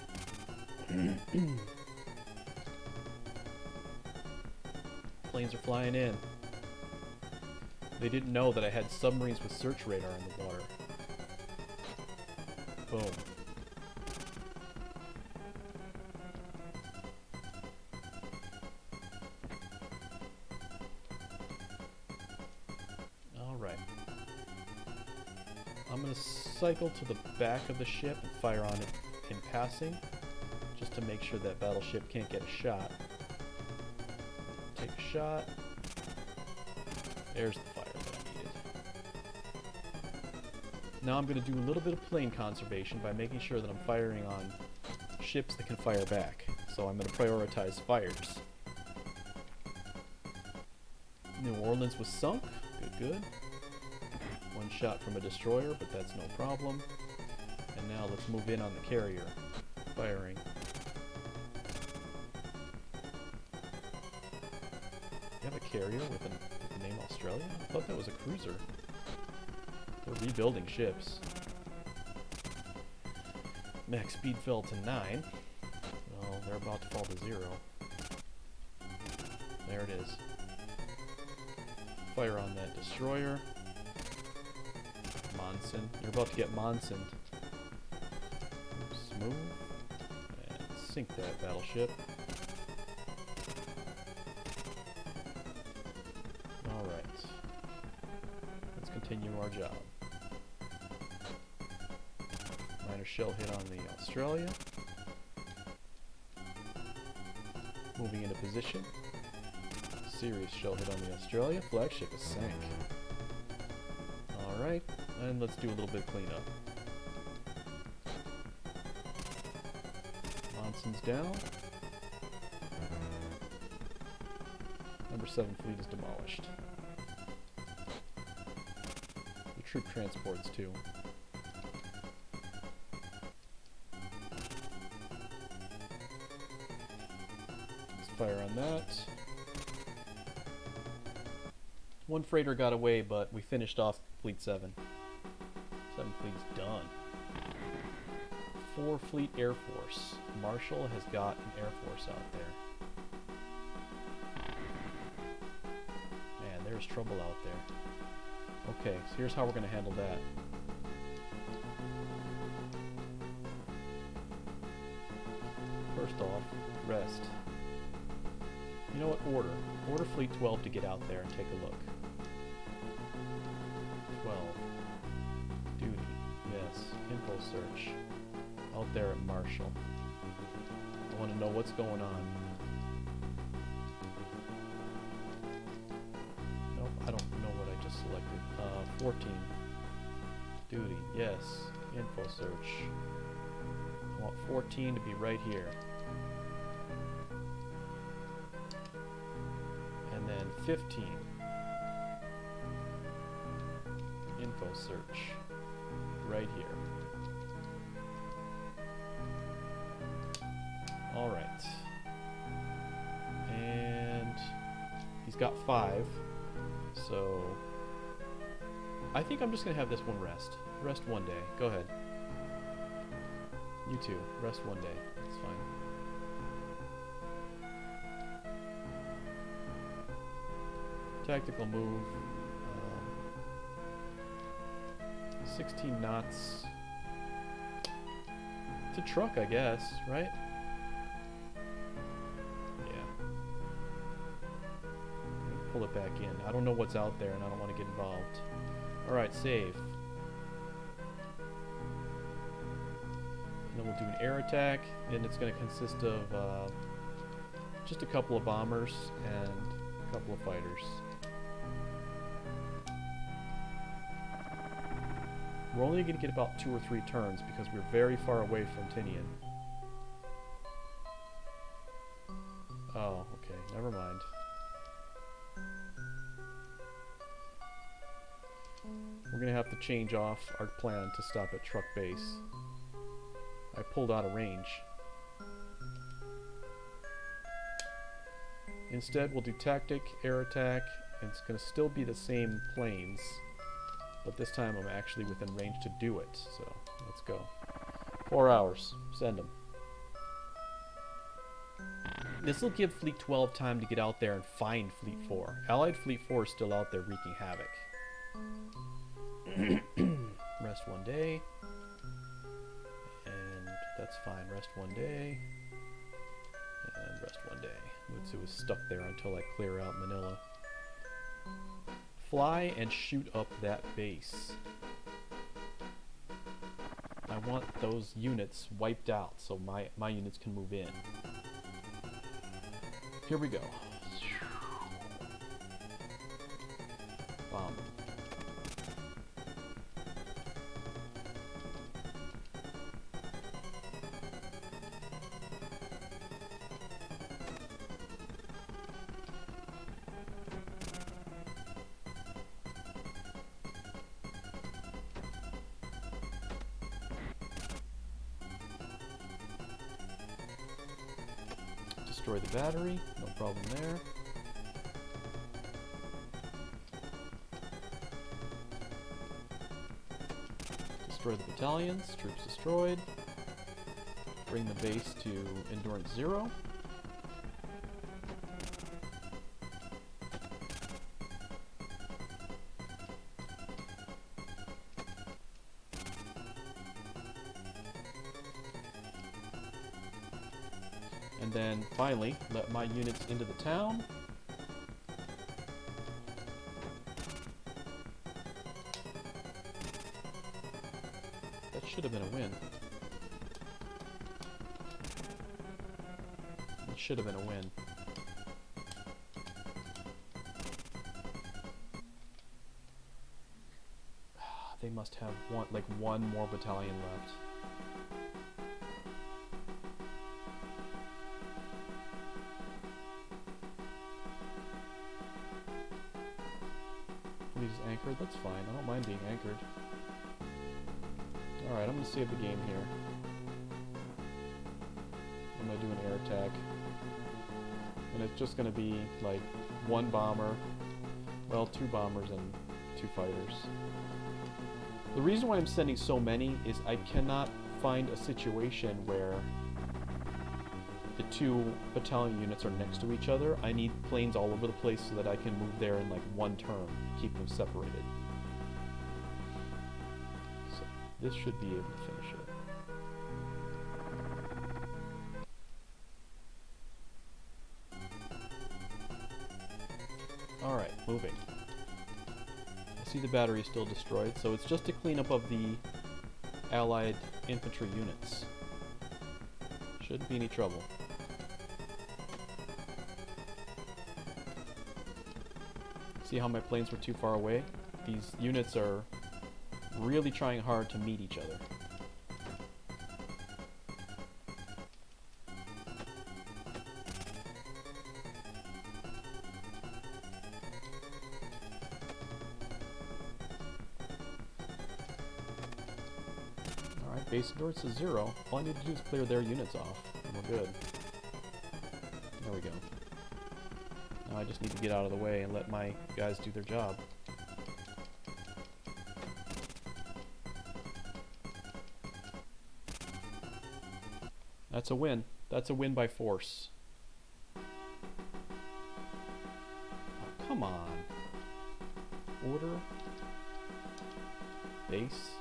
Planes are flying in. They didn't know that I had submarines with search radar in the water. Boom. Alright. I'm going to cycle to the back of the ship and fire on it in passing, just to make sure that battleship can't get a shot. Take a shot. There's the fire that I needed. Now I'm going to do a little bit of plane conservation by making sure that I'm firing on ships that can fire back. So I'm going to prioritize fires. New Orleans was sunk. Good, good. One shot from a destroyer, but that's no problem. And now let's move in on the carrier. Firing. You have a carrier with the name Australia? I thought that was a cruiser. They're rebuilding ships. Max speed fell to 9. Well, they're about to fall to 0. There it is. Fire on that destroyer. Monson. You're about to get Monsoned. Oops, move. And sink that battleship. Alright. Let's continue our job. Minor shell hit on the Australia. Moving into position. Serious shell hit on the Australia. Flagship is sank. Alright, and let's do a little bit of cleanup. Monson's down. Number 7 fleet is demolished. The troop transports too. Let's fire on that. One freighter got away, but we finished off Fleet 7. 7 fleet's done. 4 fleet Air Force. Marshall has got an Air Force out there. Man, there's trouble out there. Okay, so here's how we're going to handle that. First off, rest. You know what? Order. Order Fleet 12 to get out there and take a look. 12. Duty. Yes. Info search. Out there at Marshall. I want to know what's going on. Nope, I don't know what I just selected. 14. Duty. Yes. Info search. I want 14 to be right here. And then 15. Info search. Right here. Alright. And he's got 5. So I think I'm just going to have this one rest. Rest one day. Go ahead. You too. Rest one day. It's fine. Tactical move. 16 knots. It's a truck, I guess, right? Yeah. Pull it back in. I don't know what's out there and I don't want to get involved. Alright, save. And then we'll do an air attack, and it's going to consist of just a couple of bombers and a couple of fighters. We're only going to get about 2 or 3 turns because we're very far away from Tinian. Oh, okay, never mind. We're going to have to change off our plan to stop at Truck Base. I pulled out of range. Instead, we'll do tactic, air attack, and it's going to still be the same planes. But this time I'm actually within range to do it, so let's go. 4 hours. Send them. This will give Fleet 12 time to get out there and find Fleet 4. Allied Fleet 4 is still out there wreaking havoc. Rest one day. And that's fine. Rest one day. And rest one day. Mutsu is stuck there until I clear out Manila. Fly and shoot up that base. I want those units wiped out so my units can move in. Here we go. Bomb. Destroy the battery, no problem there. Destroy the battalions, troops destroyed. Bring the base to endurance 0. And then finally, let my units into the town. That should have been a win. It should have been a win. They must have one more battalion left. Anchored, that's fine. I don't mind being anchored. Alright, I'm gonna save the game here. I'm gonna do an air attack. And it's just gonna be like 1 bomber, well, 2 bombers and 2 fighters. The reason why I'm sending so many is I cannot find a situation where the 2 battalion units are next to each other. I need planes all over the place so that I can move there in like 1 turn, keep them separated. So this should be able to finish it. moving. I see the battery is still destroyed, so it's just a cleanup of the Allied infantry units. Shouldn't be any trouble. See how my planes were too far away? These units are really trying hard to meet each other. Alright, base endurance is 0. All I need to do is clear their units off, and we're good. There we go. Now I just need to get out of the way and let my guys do their job. That's a win. That's a win by force. Oh, come on. Order. Base.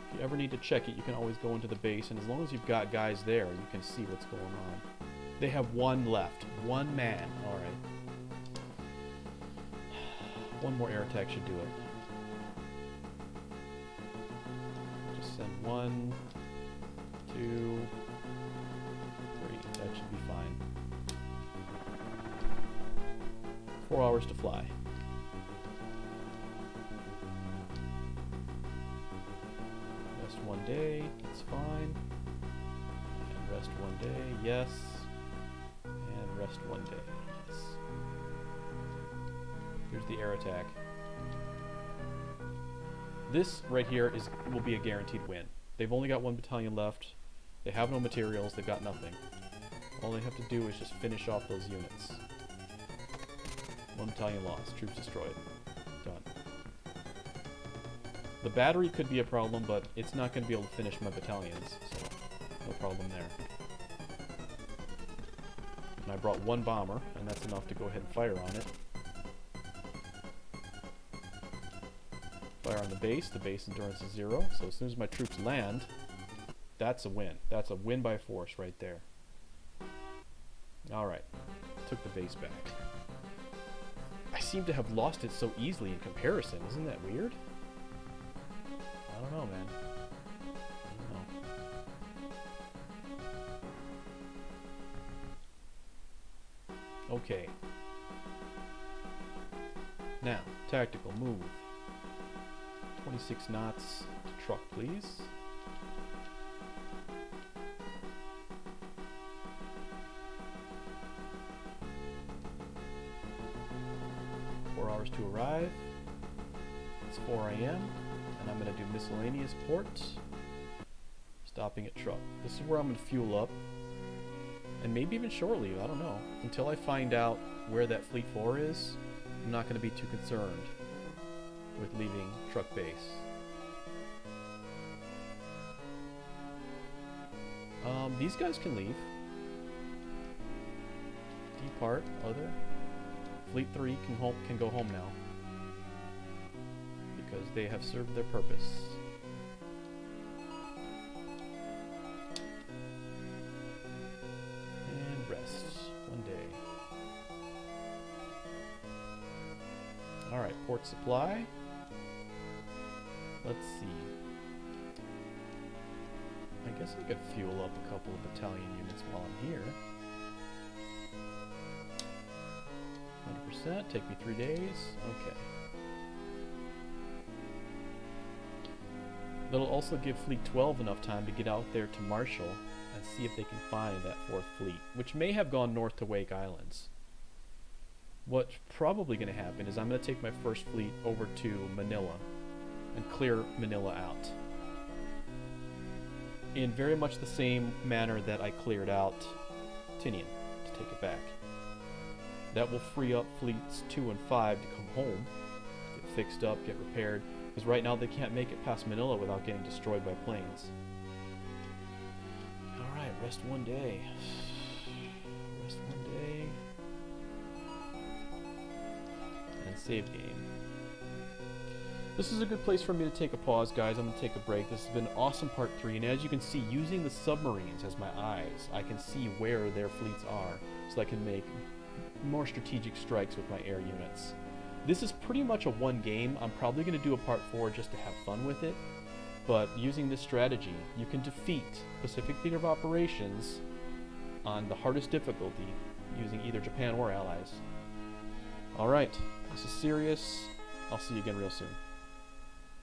If you ever need to check it, you can always go into the base, and as long as you've got guys there, you can see what's going on. They have one left. One man. Alright. One more air attack should do it. Just send 1, 2, 3. That should be fine. 4 hours to fly. Rest 1 day. It's fine. And rest 1 day. Yes. And rest 1 day. Yes. Here's the air attack. This right here will be a guaranteed win. They've only got 1 battalion left. They have no materials. They've got nothing. All they have to do is just finish off those units. 1 battalion lost. Troops destroyed. Done. The battery could be a problem, but it's not going to be able to finish my battalions, so no problem there. And I brought 1 bomber, and that's enough to go ahead and fire on it. Fire on the base endurance is 0, so as soon as my troops land, that's a win. That's a win by force right there. Alright, took the base back. I seem to have lost it so easily in comparison, isn't that weird? I don't know, man. I don't know. Okay. Now, tactical move. 26 knots to truck, please. To arrive. It's 4 a.m. and I'm going to do miscellaneous port. Stopping at truck. This is where I'm going to fuel up. And maybe even shortly, I don't know. Until I find out where that Fleet 4 is, I'm not going to be too concerned with leaving truck base. These guys can leave. Depart, other. Fleet 3 can go home now, because they have served their purpose. And rest 1 day. Alright, port supply. Let's see. I guess I could fuel up a couple of battalion units while I'm here. 100%, take me 3 days. Okay. That'll also give Fleet 12 enough time to get out there to Marshall and see if they can find that 4th fleet, which may have gone north to Wake Islands. What's probably going to happen is I'm going to take my 1st fleet over to Manila and clear Manila out. In very much the same manner that I cleared out Tinian to take it back. That will free up fleets 2 and 5 to come home, get fixed up, get repaired, because right now they can't make it past Manila without getting destroyed by planes. Alright, rest 1 day. Rest 1 day. And save game. This is a good place for me to take a pause, guys. I'm going to take a break. This has been awesome part 3, and as you can see, using the submarines as my eyes, I can see where their fleets are, so I can make more strategic strikes with my air units. This is pretty much a one game. I'm probably going to do a part 4 just to have fun with it, but using this strategy, you can defeat Pacific Theater of Operations on the hardest difficulty using either Japan or allies. Alright, this is serious. I'll see you again real soon.